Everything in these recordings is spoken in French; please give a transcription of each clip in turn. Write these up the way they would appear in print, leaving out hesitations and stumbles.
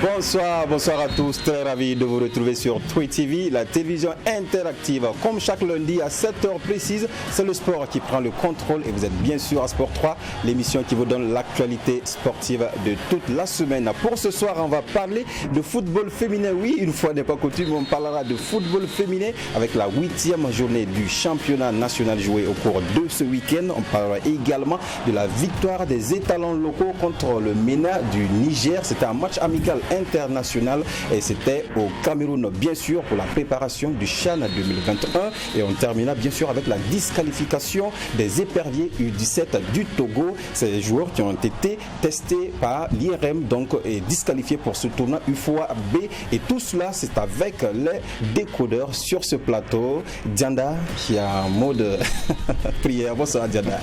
Bonsoir à tous, très ravi de vous retrouver sur Twi TV, la télévision interactive. Comme chaque lundi à 7h précise, c'est le sport qui prend le contrôle et vous êtes bien sûr à Sport 3, l'émission qui vous donne l'actualité sportive de toute la semaine. Pour ce soir, on va parler de football féminin. Oui, une fois n'est pas coutume, on parlera de football féminin avec la 8e journée du championnat national joué au cours de ce week-end. On parlera également de la victoire des étalons locaux contre le MENA du Niger. C'était un match amical international et c'était au Cameroun, bien sûr, pour la préparation du CHAN 2021. Et on termina bien sûr avec la disqualification des éperviers U17 du Togo. Ces joueurs qui ont été testés par l'IRM donc et disqualifiés pour ce tournoi UFOA B. Et tout cela, c'est avec les décodeurs sur ce plateau. Dianda, qui a un mot de prière. Bonsoir Dianda.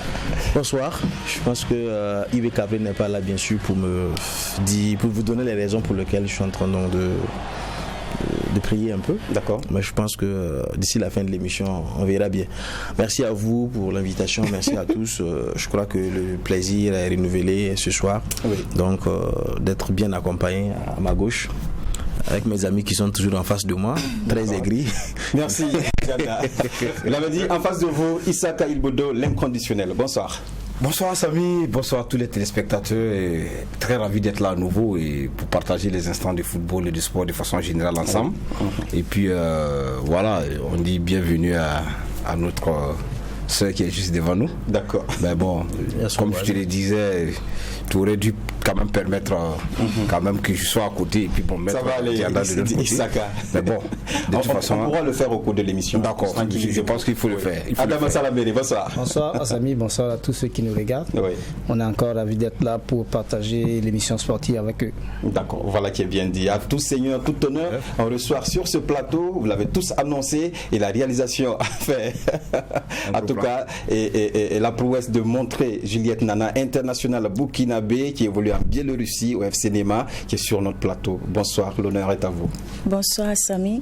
Bonsoir. Je pense que Yves Cabré n'est pas là bien sûr pour vous donner les raisons pour lesquelles je suis en train de prier un peu. D'accord. Mais je pense que d'ici la fin de l'émission, on verra bien. Merci à vous pour l'invitation. Merci à tous. Je crois que le plaisir est renouvelé ce soir. Oui. Donc, d'être bien accompagné à ma gauche, avec mes amis qui sont toujours en face de moi, très aigris. Merci. Vous l'avez dit, en face de vous, Issaka Ilbodo, l'inconditionnel. Bonsoir. Bonsoir Samy, bonsoir à tous les téléspectateurs. Et très ravi d'être là à nouveau et pour partager les instants du football et du sport de façon générale ensemble. Et puis voilà, on dit bienvenue à notre soeur qui est juste devant nous. D'accord. Mais bon, comme je te le disais, tu aurais dû quand même permettre quand même que je sois à côté et puis bon mettre. Ça va aller, Issaka. Mais bon, de toute façon, on pourra le faire au cours de l'émission. D'accord, je pense qu'il faut le faire. Adama Salameri, bonsoir. Bonsoir Assami, bonsoir à tous ceux qui nous regardent. Oui. On est encore ravis d'être là pour partager l'émission sportive avec eux. D'accord, voilà qui est bien dit. À tout seigneur, tout honneur, on reçoit sur ce plateau, vous l'avez tous annoncé, et la réalisation a fait, en tout cas, et la prouesse de montrer Juliette Nana, internationale burkinabé, qui évolue en Biélorussie, au FC Nema, qui est sur notre plateau. Bonsoir, l'honneur est à vous. Bonsoir Assami.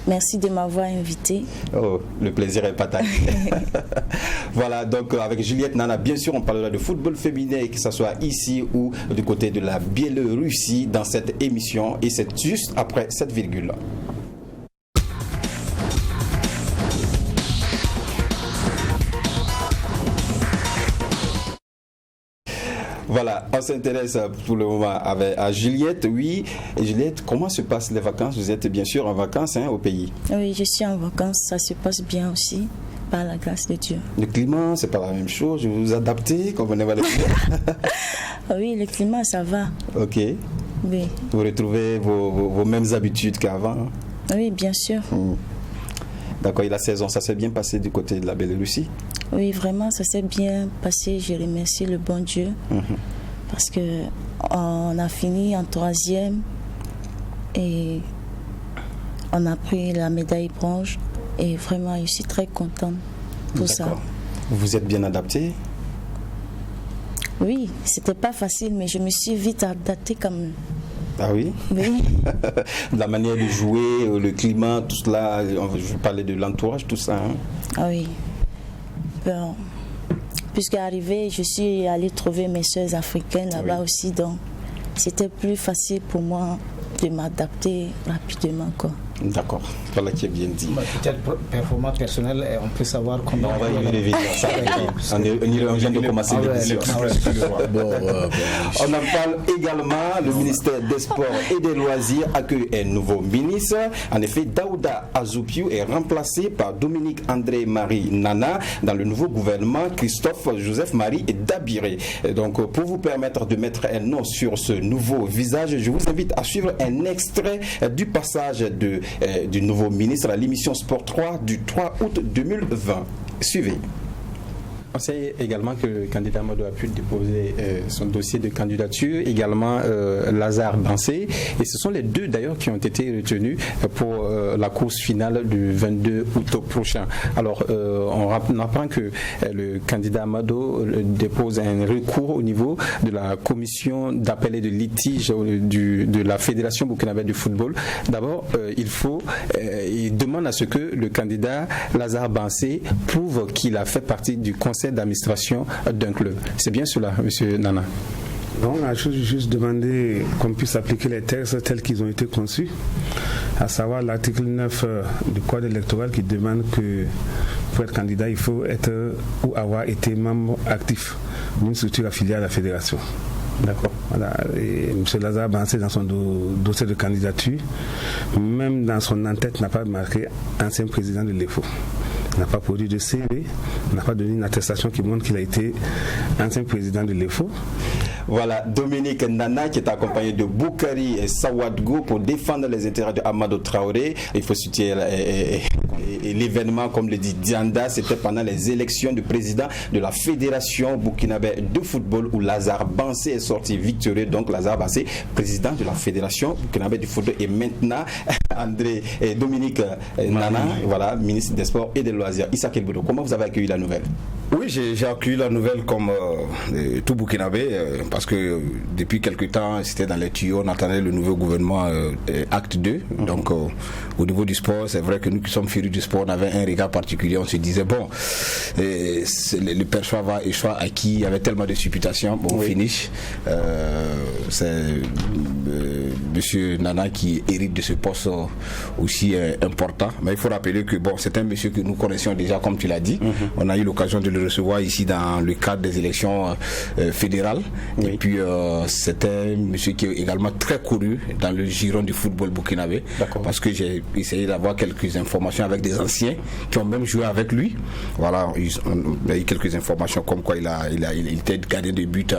Merci de m'avoir invité. Oh, le plaisir est partagé. Voilà, donc avec Juliette Nana, bien sûr, on parlera de football féminin, que ce soit ici ou du côté de la Biélorussie dans cette émission. Et c'est juste après cette virgule. Voilà, on s'intéresse pour le moment à Juliette. Oui, et Juliette, comment se passent les vacances? Vous êtes bien sûr en vacances au pays. Oui, je suis en vacances, ça se passe bien aussi, par la grâce de Dieu. Le climat, c'est pas la même chose, vous vous adaptez, convenez-vous le climat? Oui, le climat, ça va. Ok. Oui. Vous retrouvez vos mêmes habitudes qu'avant? Oui, bien sûr. D'accord, et la saison, ça s'est bien passé du côté de la Biélorussie? Oui, vraiment, ça s'est bien passé. Je remercie le bon Dieu parce qu'on a fini en 3e et on a pris la médaille bronze et vraiment, je suis très contente pour ça. Vous êtes bien adapté? Oui, c'était pas facile, mais je me suis vite adaptée quand même. Ah oui? Oui. La manière de jouer, le climat, tout cela, je parlais de l'entourage, tout ça. Ah oui. Bon, puisque arrivé, je suis allée trouver mes soeurs africaines là-bas aussi, donc c'était plus facile pour moi de m'adapter rapidement, quoi. D'accord, voilà qui est bien dit. Peut-être performance personnelle, on peut savoir comment. On va y revenir ça. On vient de commencer l'émission. On en parle également. Le ministère des Sports et des Loisirs accueille un nouveau ministre. En effet, Daouda Azoupiou est remplacé par Dominique André-Marie Nana dans le nouveau gouvernement Christophe Joseph Marie Dabiré. Donc, pour vous permettre de mettre un nom sur ce nouveau visage, je vous invite à suivre un extrait du passage du nouveau ministre à l'émission Sport 3 du 3 août 2020. Suivez. On sait également que le candidat Amadou a pu déposer son dossier de candidature, également Lazare Bansé, et ce sont les deux d'ailleurs qui ont été retenus pour la course finale du 22 août prochain. Alors on apprend que le candidat Amadou dépose un recours au niveau de la commission d'appel et de litige de la Fédération burkinabé de football. D'abord, il demande à ce que le candidat Lazare Bansé prouve qu'il a fait partie du conseil d'administration d'un club. C'est bien cela, monsieur Nana? Donc, je juste demandé qu'on puisse appliquer les textes tels qu'ils ont été conçus, à savoir l'article 9 du Code électoral qui demande que pour être candidat, il faut être ou avoir été membre actif d'une structure affiliée à la fédération. D'accord. Voilà. Et M. Lazare Bansé, dans son dossier de candidature, même dans son en-tête, n'a pas marqué ancien président de l'EFO. Il n'a pas produit de CV, n'a pas donné une attestation qui montre qu'il a été ancien président de l'EFO. Voilà, Dominique Nana qui est accompagné de Boukari et Sawadgo pour défendre les intérêts de Amadou Traoré. Il faut soutenir l'événement, comme le dit Dianda, c'était pendant les élections du président de la Fédération burkinabé de football où Lazare Bansé est sorti victorieux. Donc Lazare Bansé, président de la Fédération burkinabé du football. Et maintenant, André et Dominique Nana, voilà, ministre des Sports et des Loisirs. Issa Kelbodo, comment vous avez accueilli la nouvelle? Oui, j'ai accueilli la nouvelle comme tout Burkinabé parce que depuis quelque temps, c'était dans les tuyaux, on attendait le nouveau gouvernement acte 2. Donc au niveau du sport, c'est vrai que nous qui sommes férus du sport, on avait un regard particulier, on se disait bon, le père choix va et choix acquis, il y avait tellement de supputations, bon, oui. Finish. C'est monsieur Nana qui hérite de ce poste aussi important, mais il faut rappeler que bon, c'est un monsieur que nous connaissions déjà, comme tu l'as dit. On a eu l'occasion de le recevoir ici dans le cadre des élections fédérales. Oui. Et puis c'était un monsieur qui est également très connu dans le giron du football burkinabé, parce que j'ai essayé d'avoir quelques informations avec des anciens qui ont même joué avec lui. Voilà, on a eu quelques informations comme quoi il était gardien de but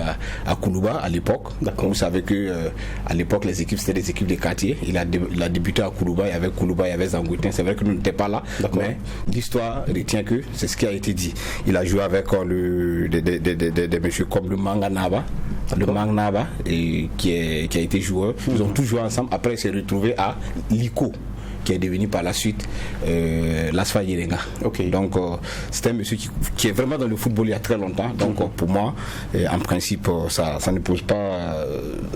à Koulouba à l'époque. Vous savez que à l'époque les équipes c'était des équipes de quartier. Il a débuté à Koulouba, il y avait Koulouba, il y avait Zangoutin. C'est vrai que nous n'étions pas là, mais l'histoire retient que c'est ce qui a été dit. Il a joué avec des messieurs comme le Manganaba, et qui a été joueur. Ils ont tous joué ensemble. Après, il s'est retrouvé à Liko, qui est devenu par la suite l'Asfa Yerenga. Donc c'est un monsieur qui est vraiment dans le football il y a très longtemps. Donc pour moi, en principe, ça ne pose pas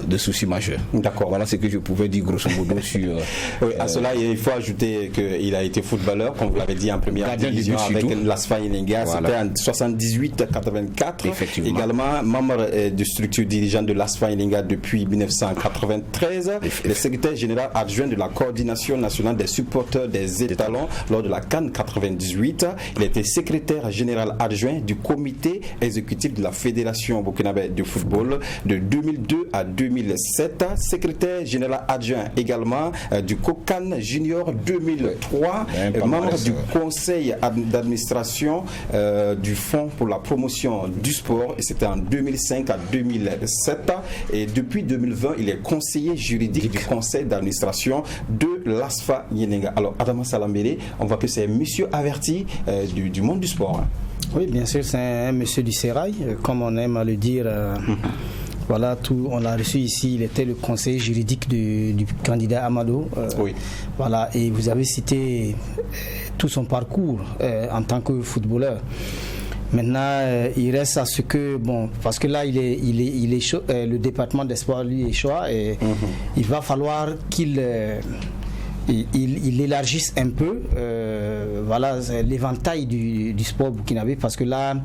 de soucis majeurs. D'accord. Voilà ce que je pouvais dire grosso modo sur... oui, à cela, il faut ajouter qu'il a été footballeur, comme vous l'avez dit, en première division avec l'Asfa Yerenga. Voilà. C'était en 78-84. Également membre de structure dirigeante de l'Asfa Yerenga depuis 1993. Le secrétaire général adjoint de la coordination nationale des supporters des étalons lors de la CAN 98. Il était secrétaire général adjoint du comité exécutif de la Fédération burkinabé de football de 2002 à 2007. Secrétaire général adjoint également du COCAN Junior 2003. Membre du conseil d'administration du Fonds pour la promotion du sport. Et c'était en 2005 à 2007. Et depuis 2020, il est conseiller juridique du conseil d'administration de l'ASFA Yerenga. Alors, Adama Salambele, on voit que c'est un monsieur averti du monde du sport. Oui, bien sûr, c'est un monsieur du Sérail, comme on aime à le dire. Voilà, on l'a reçu ici, il était le conseiller juridique du candidat Amadou. Oui. Voilà, et vous avez cité tout son parcours en tant que footballeur. Maintenant, il reste à ce que, bon, parce que là, le département des sports, lui, est choix, et il va falloir qu'il élargisse un peu voilà, l'éventail du sport burkinabé, parce que là,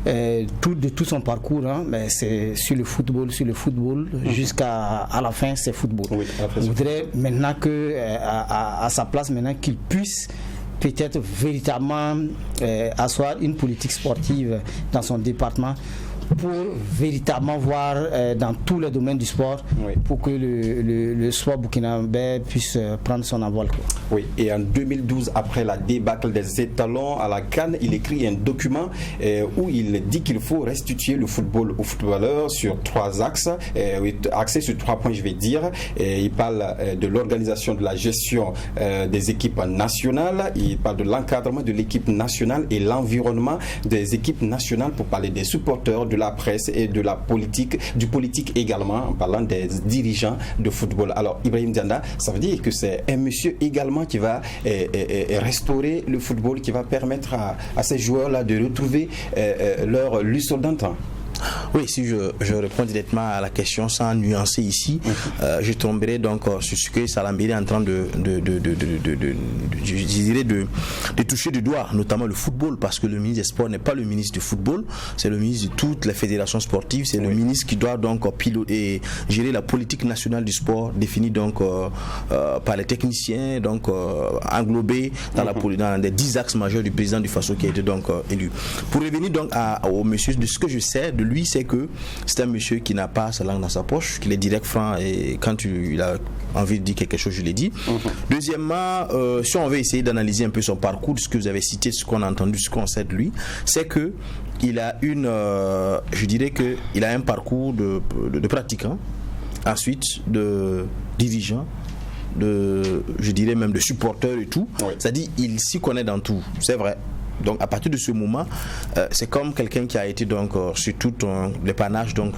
de tout son parcours, hein, c'est sur le football, jusqu'à la fin, c'est football. Oui, je voudrais maintenant à sa place, maintenant qu'il puisse peut-être véritablement asseoir une politique sportive dans son département pour véritablement voir dans tous les domaines du sport, pour que le sport burkinabé puisse prendre son envol. Oui, et en 2012, après la débâcle des étalons à la CAN, il écrit un document où il dit qu'il faut restituer le football aux footballeurs sur 3 axes, axés sur 3 points, je vais dire. Il parle de l'organisation de la gestion des équipes nationales, il parle de l'encadrement de l'équipe nationale et l'environnement des équipes nationales, pour parler des supporters, de la presse et de la politique, du politique également, en parlant des dirigeants de football. Alors, Ibrahim Dianda, ça veut dire que c'est un monsieur également qui va restaurer le football, qui va permettre à ces joueurs-là de retrouver leur lustre d'antan. Oui, si je réponds directement à la question sans nuancer ici, je tomberai donc sur ce que Salambiri est en train de toucher du doigt, notamment le football, parce que le ministre des Sports n'est pas le ministre du football, c'est le ministre de toutes les fédérations sportives, c'est le ministre qui doit donc piloter et gérer la politique nationale du sport, définie donc par les techniciens, donc englobée dans les 10 axes majeurs du président du FASO qui a été donc élu. Pour revenir donc au monsieur, de ce que je sais de lui, c'est que c'est un monsieur qui n'a pas sa langue dans sa poche, qu'il est direct, franc, et quand il a envie de dire quelque chose, je l'ai dit. Deuxièmement, si on veut essayer d'analyser un peu son parcours, ce que vous avez cité, ce qu'on a entendu, ce qu'on sait de lui, c'est que il a je dirais que il a un parcours de pratiquant, ensuite de dirigeant, je dirais même de supporter et tout. Oui. C'est-à-dire, il s'y connaît dans tout, c'est vrai. Donc à partir de ce moment, c'est comme quelqu'un qui a été donc sur tout le panache donc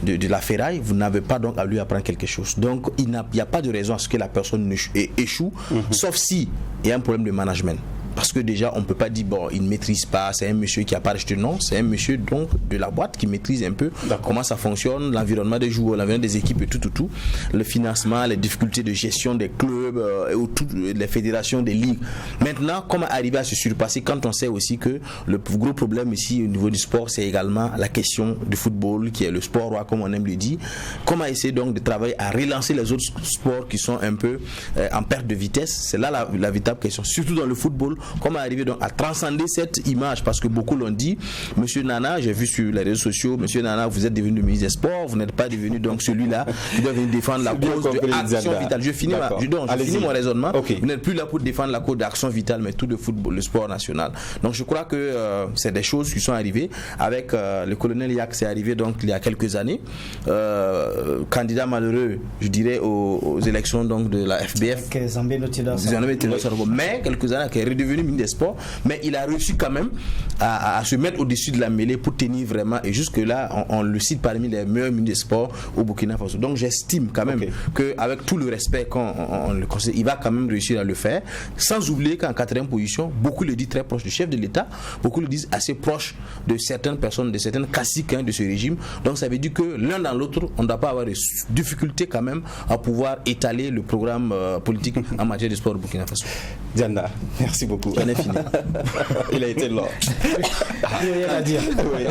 de la ferraille. Vous n'avez pas donc à lui apprendre quelque chose. Donc il n'y a pas de raison à ce que la personne échoue, sauf si il y a un problème de management. Parce que déjà, on ne peut pas dire, bon, il ne maîtrise pas, c'est un monsieur qui n'a pas acheté. Non, c'est un monsieur donc de la boîte qui maîtrise un peu comment ça fonctionne, l'environnement des joueurs, l'environnement des équipes et tout. Le financement, les difficultés de gestion des clubs, les fédérations, des ligues. Maintenant, comment arriver à se surpasser quand on sait aussi que le gros problème ici au niveau du sport, c'est également la question du football, qui est le sport roi, comme on aime le dire. Comment essayer donc de travailler à relancer les autres sports qui sont un peu en perte de vitesse. C'est là la véritable question, surtout dans le football. Comment arriver donc à transcender cette image, parce que beaucoup l'ont dit, Monsieur Nana, j'ai vu sur les réseaux sociaux, Monsieur Nana, vous êtes devenu ministre des Sports, vous n'êtes pas devenu donc celui-là qui doit venir défendre la cause de Action Vitale. Je finis mon raisonnement. Okay. Vous n'êtes plus là pour défendre la cause d'Action Vitale, mais tout le football, le sport national. Donc je crois que c'est des choses qui sont arrivées. Avec le colonel Yak, c'est arrivé donc il y a quelques années, candidat malheureux, je dirais aux élections donc de la FBF. Mais quelques années, qui est redevenu ministre des Sports, mais il a réussi quand même à se mettre au-dessus de la mêlée pour tenir vraiment, et jusque là on le cite parmi les meilleurs ministres des Sports au Burkina Faso. Donc j'estime quand même qu'avec tout le respect qu'on le conseille, il va quand même réussir à le faire, sans oublier qu'en 4e position, beaucoup le disent très proche du chef de l'État, beaucoup le disent assez proche de certaines personnes, de certaines caciques de ce régime. Donc ça veut dire que l'un dans l'autre, on ne doit pas avoir des difficultés quand même à pouvoir étaler le programme politique en matière de sport au Burkina Faso. Diana, merci beaucoup. Il a été là. Il n'y a rien à dire. Oui.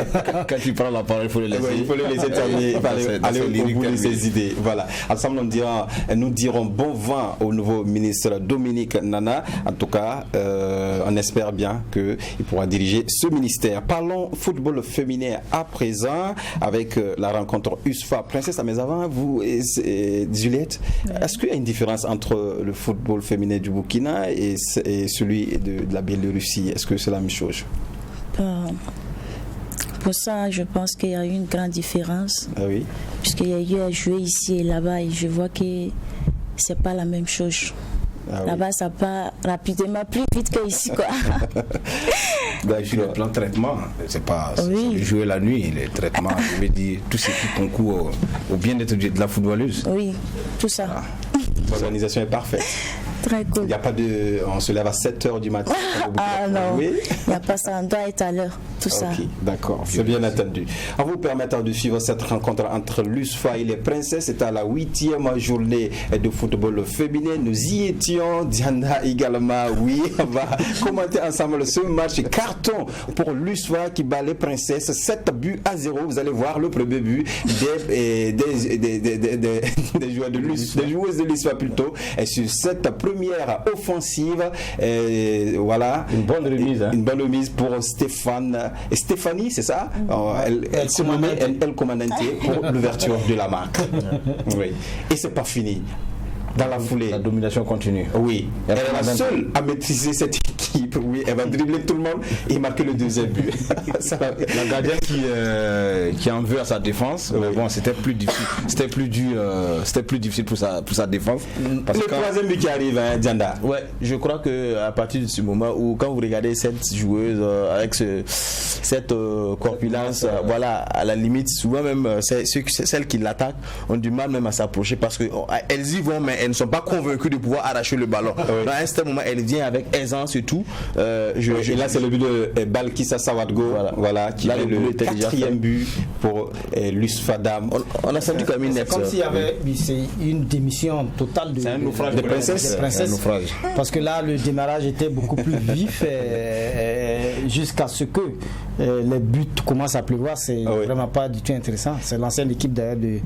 Quand tu prends la parole, il faut le laisser. Il faut le laisser terminer, aller au bout de ses idées. Voilà. Ensemble, nous dirons bon vent au nouveau ministre Dominique Nana. En tout cas, on espère bien qu'il pourra diriger ce ministère. Parlons football féminin à présent avec la rencontre USFA Princesse. Mais avant, vous, Juliette, est-ce qu'il y a une différence entre le football féminin du Burkina et celui de la Biélorussie? Est-ce que c'est la même chose? Pour ça, je pense qu'il y a eu une grande différence. Ah oui. Puisqu'il y a eu à jouer ici et là-bas, et je vois que c'est pas la même chose. Ah là-bas, ça part rapidement, plus vite qu'ici, quoi. Sur le plan traitement, c'est pas jouer la nuit, le traitement, je veux dire, tout ce qui concourt au bien-être de la footballeuse. Oui, tout ça. L'organisation est parfaite. Très cool. Il n'y a pas de. On se lève à 7h du matin. Ah non, il n'y a pas ça, on doit être à l'heure. Tout ça. D'accord, c'est bien entendu. En vous permettant de suivre cette rencontre entre l'USFA et les Princesses, c'est à la 8e journée de football féminin. Nous y étions, Diana également. Oui, on va commenter ensemble ce match. Carton pour l'USFA qui bat les Princesses, 7-0. Vous allez voir le premier but des joueurs de l'USFA, des joueuses de l'USFA plutôt. Et sur cette première offensive, voilà. Une bonne remise pour Stéphanie, c'est ça? Elle commandante pour l'ouverture de la marque. Oui. Et c'est pas fini. Dans la foulée. La domination continue. Oui. Elle est la seule à maîtriser cette équipe. Oui, elle va dribbler tout le monde et marquer le deuxième but. La gardienne qui en veut à sa défense. Mais bon, c'était plus difficile. C'était plus difficile pour sa défense. Parce le troisième but qui arrive, Dianda. Ouais, je crois que à partir de ce moment où quand vous regardez cette joueuse avec cette corpulence, voilà, à la limite, souvent même celles qui l'attaquent ont du mal même à s'approcher parce que elles y vont, mais elles ne sont pas convaincues de pouvoir arracher le ballon. Dans un certain moment, elle vient avec aisance et tout. tout. Et là, c'est le but de Balkissa Sawadgo, qui là, est le 4e but pour l'USFA Dam. On a senti comme une c'est comme s'il y avait une démission totale de princesse. Parce que là, le démarrage était beaucoup plus vif jusqu'à ce que les buts commencent à pleuvoir. C'est vraiment pas du tout intéressant. C'est l'ancienne équipe d'ailleurs de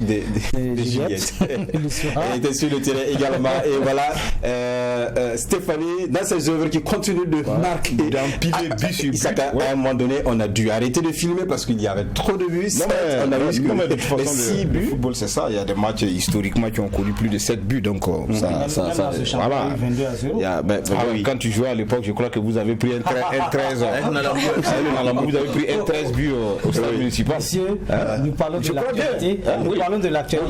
Juliette. Elle était sur le terrain également. Et voilà, Stéphanie, dans ses œuvres qui continuent de marquer, d'empiler but sur but. À un moment donné, on a dû arrêter de filmer parce qu'il y avait trop de buts. On a vu que de toute façon, le football, c'est ça. Il y a des matchs historiquement qui ont connu plus de 7 buts. Donc, ça voilà. Quand tu jouais à l'époque, je crois que vous avez pris un 13. Vous avez pris un 13 buts au stade municipal. Monsieur, nous parlons de l'actualité. Nous parlons de l'actualité.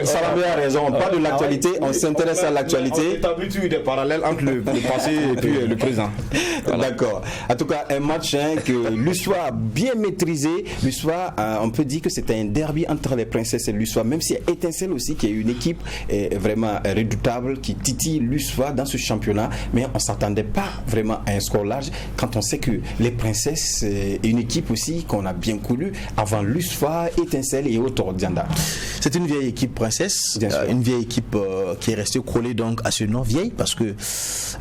Salamé a raison. On parle de l'actualité. On s'intéresse à l'actualité. On est habitué des parallèles entre le passé et puis le présent. D'accord. En tout cas, un match que l'USFA a bien maîtrisé. L'USFA, on peut dire que c'était un derby entre les princesses et l'USFA, même s'il y a Étincelle aussi, qui est une équipe vraiment redoutable, qui titille l'USFA dans ce championnat. Mais on ne s'attendait pas vraiment à un score large quand on sait que les princesses est une équipe aussi qu'on a bien connue avant l'USFA, Étincelle et autres Dianda. C'est une vieille équipe princesse, une vieille équipe qui est restée collée donc à ce nom vieille parce que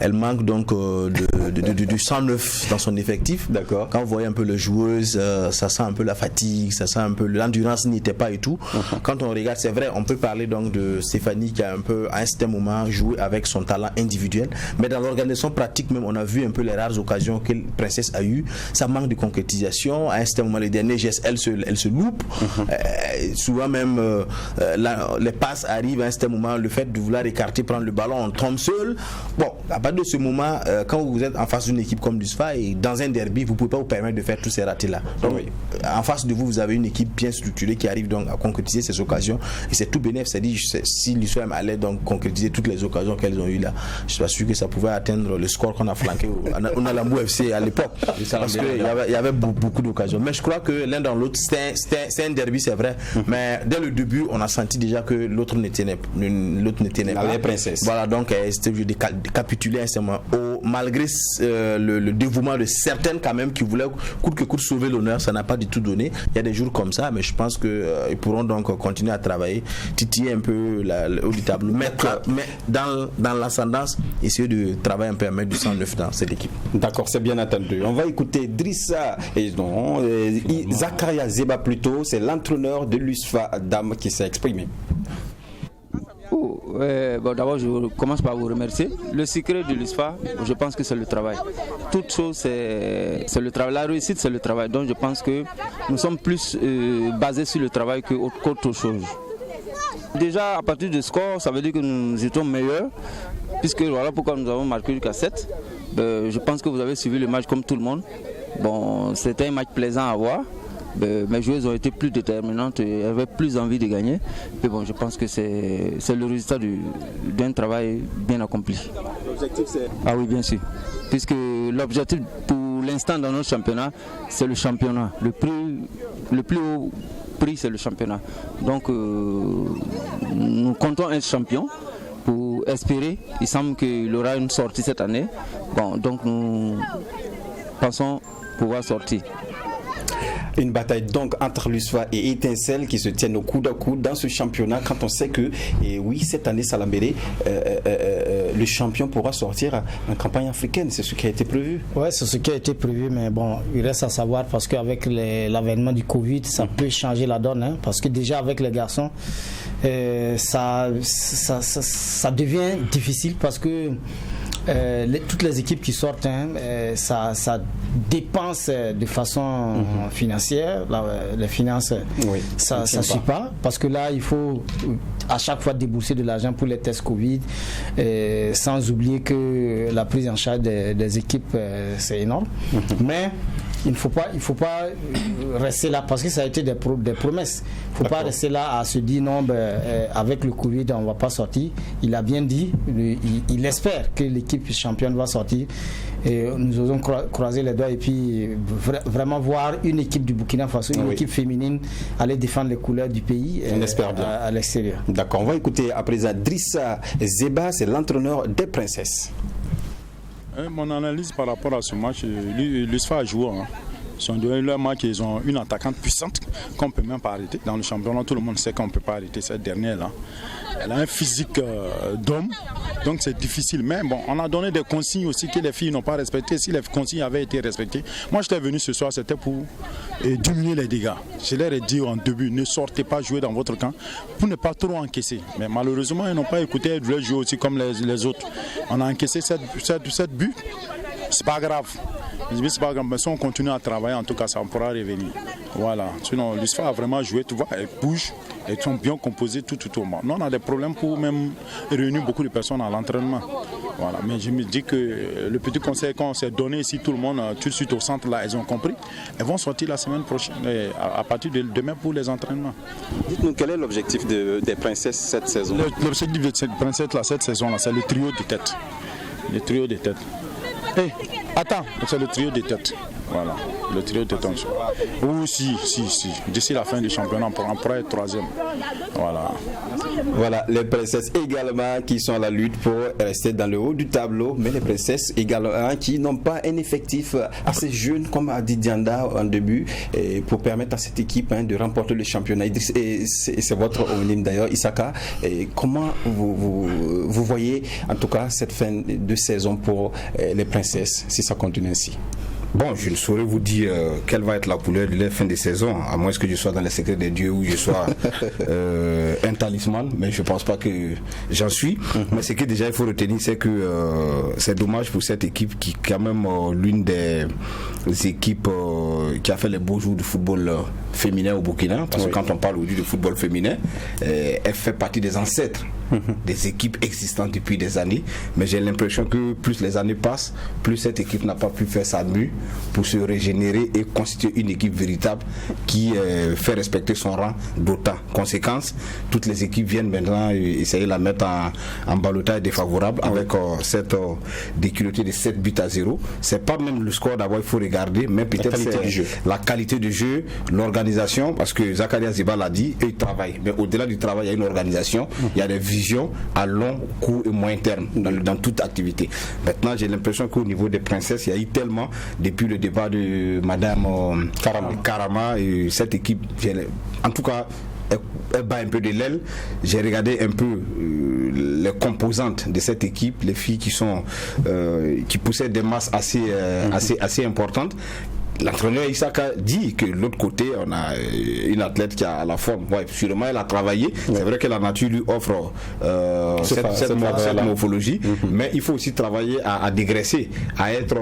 elle manque donc de 109 dans son effectif. D'accord. Quand vous voyez un peu les joueuses, ça sent un peu la fatigue, ça sent un peu l'endurance n'y était pas et tout. Quand on regarde, c'est vrai, on peut parler donc de Stéphanie qui a un peu à un certain moment joué avec son talent individuel, mais dans l'organisation pratique même, on a vu un peu les rares occasions que Princesse a eu. Ça manque de concrétisation. À un certain moment, les derniers gestes, elle se loupe. Souvent même, les passes arrivent à un certain moment. Le fait de vouloir écarter, prendre le ballon, on tombe seul. Bon, à partir de ce moment, quand vous êtes en face d'une équipe comme l'USFA et dans un derby, vous ne pouvez pas vous permettre de faire tous ces ratés-là. Donc, en face de vous, vous avez une équipe bien structurée qui arrive donc à concrétiser ces occasions. Et c'est tout bénéfice. C'est-à-dire, si l'USFA allait donc concrétiser toutes les occasions qu'elles ont eues là, je suis pas sûr que ça pouvait atteindre le score qu'on a flanqué on a l'Ambou FC à l'époque. Parce qu'il y avait beaucoup d'occasions. Mais je crois que l'un dans l'autre, c'est un derby, c'est vrai. Mais dès le début, on a senti déjà que l'autre ne tenait pas. Les princesses. Voilà, donc c'était obligé de capituler à ce moment. Malgré le dévouement de certaines quand même qui voulaient coûte que coûte sauver l'honneur, ça n'a pas du tout donné. Il y a des jours comme ça, mais je pense qu'ils pourront donc continuer à travailler, titiller un peu le haut du tableau. Mais dans l'ascendance, essayer de travailler un peu à mettre du 109 dans cette équipe. D'accord, c'est bien entendu. On va écouter Drissa Zakaria Zeba plutôt, c'est l'entraîneur de l'USFA Dam qui s'est exprimé. D'abord, je commence par vous remercier. Le secret de l'USFA, je pense que c'est le travail. Toute chose, c'est le travail. La réussite, c'est le travail. Donc, je pense que nous sommes plus basés sur le travail qu'autre chose. Déjà, à partir du score, ça veut dire que nous étions meilleurs, puisque voilà pourquoi nous avons marqué jusqu'à 7. Je pense que vous avez suivi le match comme tout le monde. Bon, c'était un match plaisant à voir. Mes joueuses ont été plus déterminantes et avaient plus envie de gagner. Mais bon, je pense que c'est le résultat d'un travail bien accompli. L'objectif, c'est... Ah oui, bien sûr. Puisque l'objectif pour l'instant dans notre championnat, c'est le championnat. Le plus haut prix, c'est le championnat. Donc, nous comptons être champions. Pour espérer, il semble qu'il aura une sortie cette année. Bon, donc nous pensons pouvoir sortir. Une bataille donc entre l'USFA et Étincelle qui se tiennent au coude à coude dans ce championnat quand on sait que, oui, cette année, Salambéré, le champion pourra sortir en campagne africaine. C'est ce qui a été prévu. Oui, c'est ce qui a été prévu, mais bon, il reste à savoir parce qu'avec l'avènement du Covid, ça peut changer la donne. Hein, parce que déjà avec les garçons, ça devient difficile parce que toutes les équipes qui sortent, ça dépense de façon financière. Les finances, ça ne suit pas. Parce que là, il faut à chaque fois débourser de l'argent pour les tests Covid, sans oublier que la prise en charge des équipes, c'est énorme. Mais il ne faut pas rester là parce que ça a été des promesses. Il ne faut pas rester là à se dire non, avec le Covid on ne va pas sortir. Il a bien dit, il espère que l'équipe championne va sortir. Et nous osons croiser les doigts et puis vraiment voir une équipe du Burkina Faso, une équipe féminine aller défendre les couleurs du pays à l'extérieur. D'accord, on va écouter à présent Drissa Zeba, c'est l'entraîneur des Princesses. Mon analyse par rapport à ce match, l'USFA a joué. Ils ont donné leur match, ils ont une attaquante puissante qu'on ne peut même pas arrêter. Dans le championnat, tout le monde sait qu'on ne peut pas arrêter cette dernière-là. Elle a un physique d'homme, donc c'est difficile. Mais bon, on a donné des consignes aussi que les filles n'ont pas respectées. Si les consignes avaient été respectées, moi j'étais venu ce soir, c'était pour diminuer les dégâts. Je leur ai dit en début, ne sortez pas jouer dans votre camp pour ne pas trop encaisser. Mais malheureusement, ils n'ont pas écouté, ils voulaient jouer aussi comme les autres. On a encaissé 7 buts, c'est pas grave. C'est pas grave, mais si on continue à travailler, en tout cas, ça pourra revenir. Voilà. Sinon, l'USFA a vraiment joué, tu vois, elle bouge, elles sont bien composées tout au monde. Nous, on a des problèmes pour même réunir beaucoup de personnes à l'entraînement. Voilà. Mais je me dis que le petit conseil qu'on s'est donné ici, tout le monde, tout de suite au centre, là, elles ont compris. Elles vont sortir la semaine prochaine, à partir de demain pour les entraînements. Dites-nous, quel est l'objectif des Princesses cette saison? L'objectif des Princesses cette saison-là, c'est le trio de tête. Le trio de tête. Hey, attends, c'est le trio de tête. Voilà, le trio de tête. Oui, si. D'ici la fin du championnat, on pourra être troisième. Voilà, les Princesses également qui sont à la lutte pour rester dans le haut du tableau, mais les Princesses également qui n'ont pas un effectif assez jeune, comme a dit Dianda en début, pour permettre à cette équipe de remporter le championnat. Et c'est votre homonyme d'ailleurs, Isaka. Et comment vous voyez en tout cas cette fin de saison pour les Princesses, si ça continue ainsi? Bon, je ne saurais vous dire quelle va être la couleur de la fin de saison, à moins que je sois dans les secrets des dieux ou je sois un talisman, mais je ne pense pas que j'en suis. Mais ce que déjà il faut retenir, c'est que c'est dommage pour cette équipe qui est quand même l'une des équipes qui a fait les beaux jours du football féminin au Burkina, parce que quand on parle aujourd'hui de football féminin, elle fait partie des ancêtres des équipes existantes depuis des années, mais j'ai l'impression que plus les années passent, plus cette équipe n'a pas pu faire sa mue pour se régénérer et constituer une équipe véritable qui fait respecter son rang d'autant. Conséquence, toutes les équipes viennent maintenant essayer de la mettre en ballottage défavorable avec cette déculottée de 7 buts à 0. C'est pas même le score d'abord il faut regarder, mais peut-être c'est la qualité du jeu, l'organisation, parce que Zakaria Ziba l'a dit, eux ils travaillent. Mais au-delà du travail, il y a une organisation, il y a des visions à long, court et moyen terme dans toute activité. Maintenant, j'ai l'impression qu'au niveau des Princesses, il y a eu tellement, depuis le débat de Madame Karama, et cette équipe, en tout cas, elle bat un peu de l'aile. J'ai regardé un peu les composantes de cette équipe, les filles qui possèdent des masses assez importantes. L'entraîneur Isaka dit que de l'autre côté, on a une athlète qui a la forme. Ouais, sûrement, elle a travaillé. C'est vrai que la nature lui offre cette morphologie, mais il faut aussi travailler à dégraisser, à être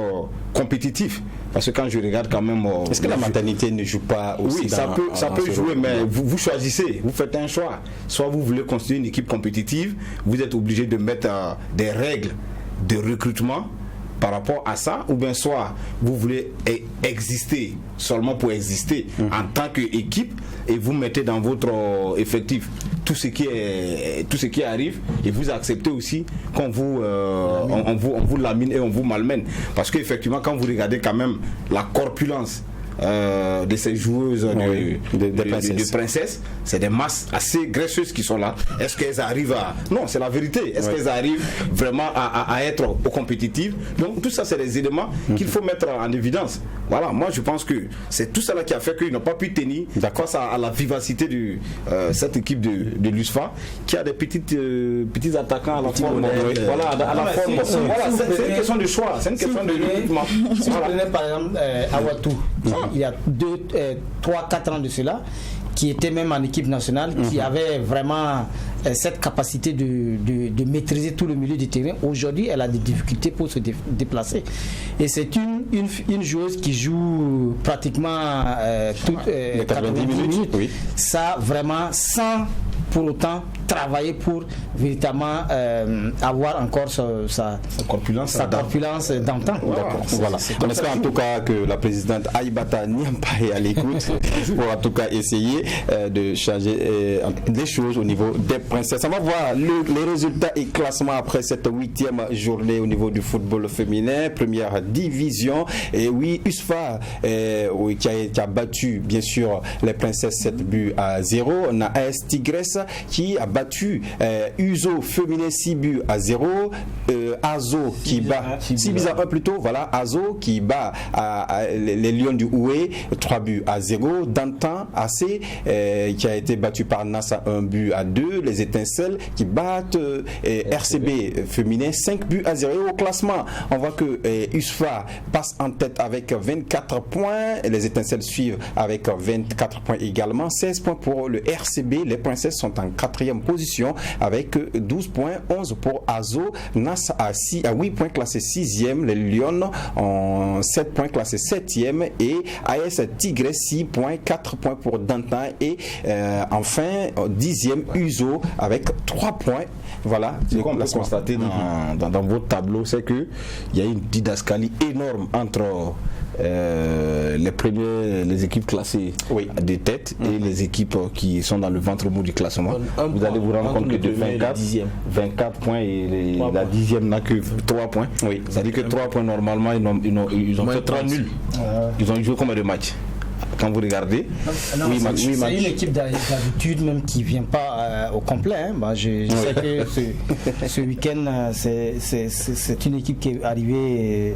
compétitif. Parce que quand je regarde quand même... Est-ce que la mentalité ne joue pas aussi? Oui, ça peut jouer, mais vous choisissez, vous faites un choix. Soit vous voulez construire une équipe compétitive, vous êtes obligé de mettre des règles de recrutement par rapport à ça, ou bien soit vous voulez exister seulement pour exister en tant qu'équipe et vous mettez dans votre effectif tout ce qui arrive et vous acceptez aussi qu'on on vous lamine et on vous malmène, parce qu'effectivement quand vous regardez quand même la corpulence de ces joueuses de princesses, c'est des masses assez graisseuses qui sont là. Est-ce qu'elles arrivent à... Non, c'est la vérité. Est-ce qu'elles arrivent vraiment à être compétitives? Donc tout ça, c'est des éléments qu'il faut mettre en évidence. Voilà, moi je pense que c'est tout ça là qui a fait qu'ils n'ont pas pu tenir face à la vivacité de cette équipe de l'USFA, qui a des petits attaquants à la forme. Voilà, à la forme. Voilà, c'est une question de choix, c'est une question de recrutement. Si vous prenez par exemple Awatou, il y a 3-4 ans de cela, qui était même en équipe nationale, qui avait vraiment cette capacité de maîtriser tout le milieu du terrain. Aujourd'hui, elle a des difficultés pour se déplacer. Et c'est une joueuse qui joue pratiquement toutes 90 minutes. Ça, vraiment, sans pour autant travailler pour véritablement avoir encore sa corpulence d'antan. Voilà. On espère en tout cas que la présidente Aïbata Niampa est à l'écoute pour en tout cas essayer de changer les choses au niveau des princesses. On va voir les résultats et classements après cette 8e journée au niveau du football féminin, première division. Et oui, USFA qui a battu bien sûr les princesses 7 buts à 0. On a AS Tigresse qui a battu Uzo féminin 6 buts à 0. Azo qui bat 6 buts à 1 plutôt. Voilà, Azo qui bat les Lions du Houé 3 buts à 0. Dantan AC qui a été battu par Nassa 1 but à 2. Les Étincelles qui battent RCB féminin 5 buts à 0. Et au classement, on voit que USFA passe en tête avec 24 points. Et les Étincelles suivent avec 24 points également. 16 points pour le RCB. Les princesses sont en 4e position avec 12 points. 11 pour Azo. Nas à 8 points classé 6e. Les Lions ont 7 points classé 7e. Et AS Tigre 6 points. 4 points pour Dantan. Et enfin 10e Uzo avec 3 points. Voilà. Ce qu'on peut constater dans votre tableau, c'est qu'il y a une didascalie énorme entre les équipes classées de tête et les équipes qui sont dans le ventre mou du classement. Vous allez vous rendre compte que de 24 points et la 10e n'a que 3 points. Oui. C'est-à-dire que 3 points normalement, ils ont fait 3 nuls. Ils ont joué combien de matchs? Quand vous regardez, c'est une équipe d'habitude même qui ne vient pas au complet. Je sais que ce week-end, c'est une équipe qui est arrivée.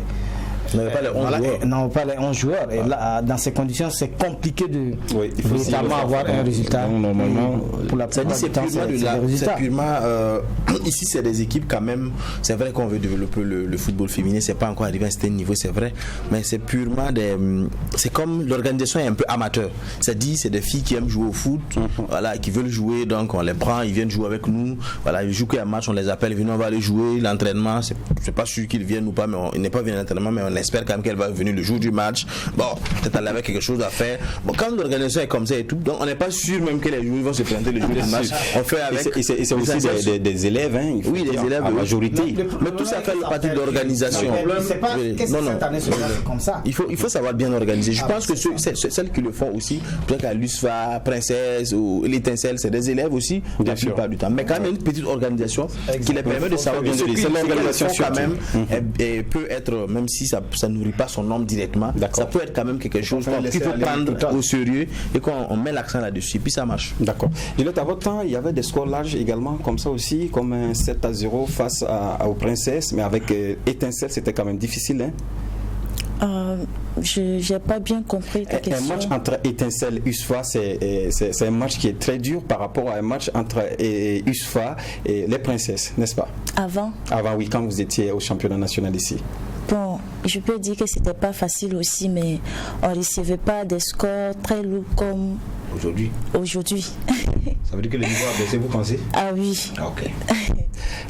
Non, pas les 11 joueurs. Et là, dans ces conditions, c'est compliqué de véritablement avoir un résultat. Normalement, pour la plupart du temps, c'est purement. Ici, c'est des équipes quand même. C'est vrai qu'on veut développer le football féminin. C'est pas encore arrivé à un certain niveau, c'est vrai. Mais c'est purement des. C'est comme l'organisation est un peu amateur. C'est-à-dire, c'est des filles qui aiment jouer au foot, voilà, qui veulent jouer. Donc, on les prend, ils viennent jouer avec nous. Voilà, ils jouent qu'un match, on les appelle, venez, on va aller jouer. L'entraînement, c'est pas sûr qu'ils viennent ou pas, mais il n'est pas venu à l'entraînement, mais on espère quand même qu'elle va venir le jour du match. Bon, peut-être elle avait quelque chose à faire. Bon, quand l'organisation est comme ça et tout, donc on n'est pas sûr même que les joueurs vont se présenter le jour du match. On fait avec. Et c'est aussi des élèves, hein, oui, des élèves, en majorité. Mais tout ça fait partie de l'organisation. C'est pas qu'est-ce que cette année se passe comme ça. Il faut savoir bien organiser. Je pense que celles qui le font aussi, peut-être qu'à l'USFA, Princesse ou l'Étincelle, c'est des élèves aussi, la plupart du temps. Mais quand même une petite organisation qui les permet de savoir bien ce que l'organisation quand même peut être, même si ça nourrit pas son homme directement, ça peut être quand même quelque chose qu'il faut prendre au sérieux et qu'on met l'accent là-dessus, puis ça marche. D'accord. Juliette, à votre temps, il y avait des scores larges également, comme ça aussi, comme un 7-0 face aux Princesses, mais avec Étincelle, c'était quand même difficile, hein? Je n'ai pas bien compris ta question. Un match entre Étincelle et USFA, c'est un match qui est très dur par rapport à un match entre USFA et les Princesses, n'est-ce pas? Avant, oui, quand vous étiez au championnat national ici. Bon, je peux dire que c'était pas facile aussi, mais on ne recevait pas des scores très lourds comme aujourd'hui. Ça veut dire que le niveau a baissé, vous pensez? Ah oui. Ok.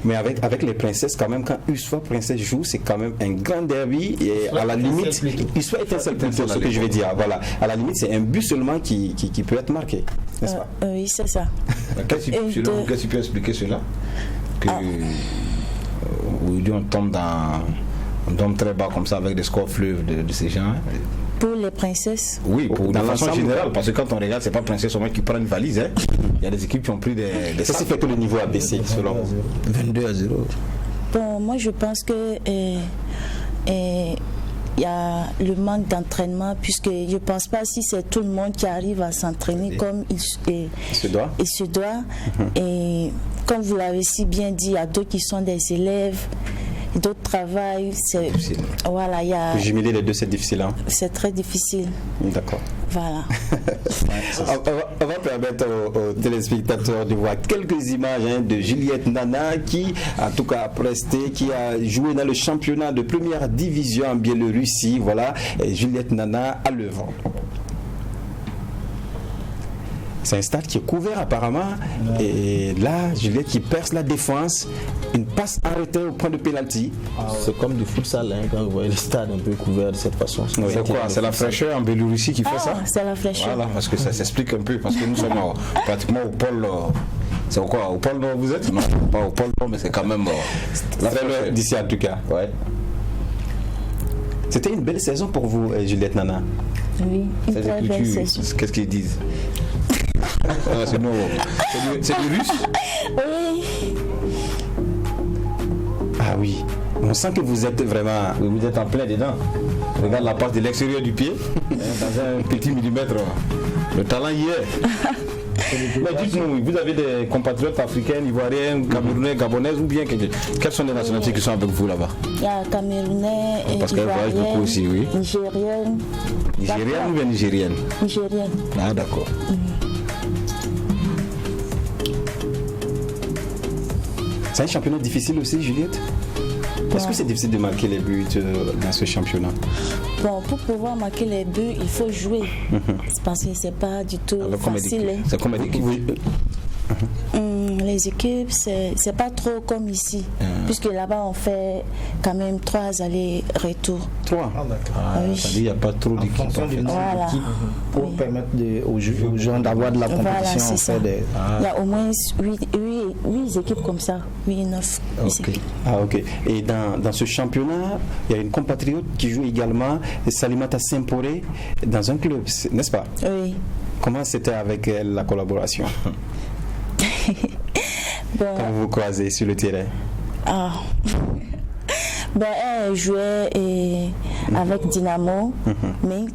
Mais avec les Princesses, quand même, quand USFA Princesse joue, c'est quand même un grand derby. Et à la limite, USFA Étincelle plutôt, ce que je vais dire. Voilà. À la limite, c'est un but seulement qui peut être marqué, n'est-ce pas? Oui, c'est ça. Qu'est-ce que tu peux expliquer cela? Aujourd'hui, on tombe très bas comme ça avec des scores fleuves de ces gens. Pour les Princesses? Oui, de façon générale, parce que quand on regarde, c'est pas Princesse seulement qui prend une valise. Hein. Il y a des équipes qui ont pris des ça, c'est fait que le niveau a baissé, selon vous. 22-0. Bon, moi, je pense que il y a le manque d'entraînement, puisque je ne pense pas si c'est tout le monde qui arrive à s'entraîner comme il se doit. Et comme vous l'avez si bien dit, il y a d'autres qui sont des élèves, d'autres travaillent. Voilà, pour jumeler les deux, c'est difficile. Hein? C'est très difficile. D'accord. Voilà. On va permettre aux téléspectateurs de voir quelques images de Juliette Nana qui, en tout cas, a presté, qui a joué dans le championnat de première division en Biélorussie. Voilà, et Juliette Nana à l'œuvre. C'est un stade qui est couvert apparemment. Et là, Juliette qui perce la défense. Une passe arrêtée au point de pénalty. C'est comme du futsal, hein, quand vous voyez le stade un peu couvert de cette façon. C'est quoi? C'est la fraîcheur en Biélorussie qui fait ça? C'est la fraîcheur. Voilà, parce que ça s'explique un peu. Parce que nous sommes pratiquement au pôle C'est quoi, au pôle Nord vous êtes? Non, pas au pôle Nord, mais c'est quand même très loin d'ici en tout cas. Ouais. C'était une belle saison pour vous, Juliette Nana. Oui, une très belle saison. Qu'est-ce qu'ils disent? C'est du russe? Oui. Ah oui, on sent que vous êtes vraiment... Vous êtes en plein dedans. Regarde la passe de l'extérieur du pied, dans un petit millimètre. Le talent y est. Mais dites-nous, vous avez des compatriotes africains, ivoiriens, camerounais, gabonaises ou bien quelles sont les nationalités qui sont avec vous là-bas? Il y a camerounais, parce qu'elles voyagent beaucoup aussi, oui. Nigérienne. Nigérienne ou bien nigérienne? Nigérienne. Ah d'accord. C'est un championnat difficile aussi, Juliette? Est-ce que c'est difficile de marquer les buts dans ce championnat? Bon, pour pouvoir marquer les buts, il faut jouer. C'est parce que c'est pas du tout facile. C'est combien d'équipes? Les équipes, c'est pas trop comme ici. Puisque là-bas, on fait quand même 3 allers-retours. 3? Ah d'accord. Oui. Il n'y a pas trop d'équipes. En fonction du nombre d'équipes, pour permettre aux gens d'avoir de la compétition. Il y a au moins 8 équipes comme ça. 8, 9 équipes. Ah ok. Et dans ce championnat, il y a une compatriote qui joue également, Salimata Semporé, dans un club, n'est-ce pas? Oui. Comment c'était avec elle, la collaboration? Bon, quand vous vous croisez sur le terrain? Elle jouait avec Dynamo, mais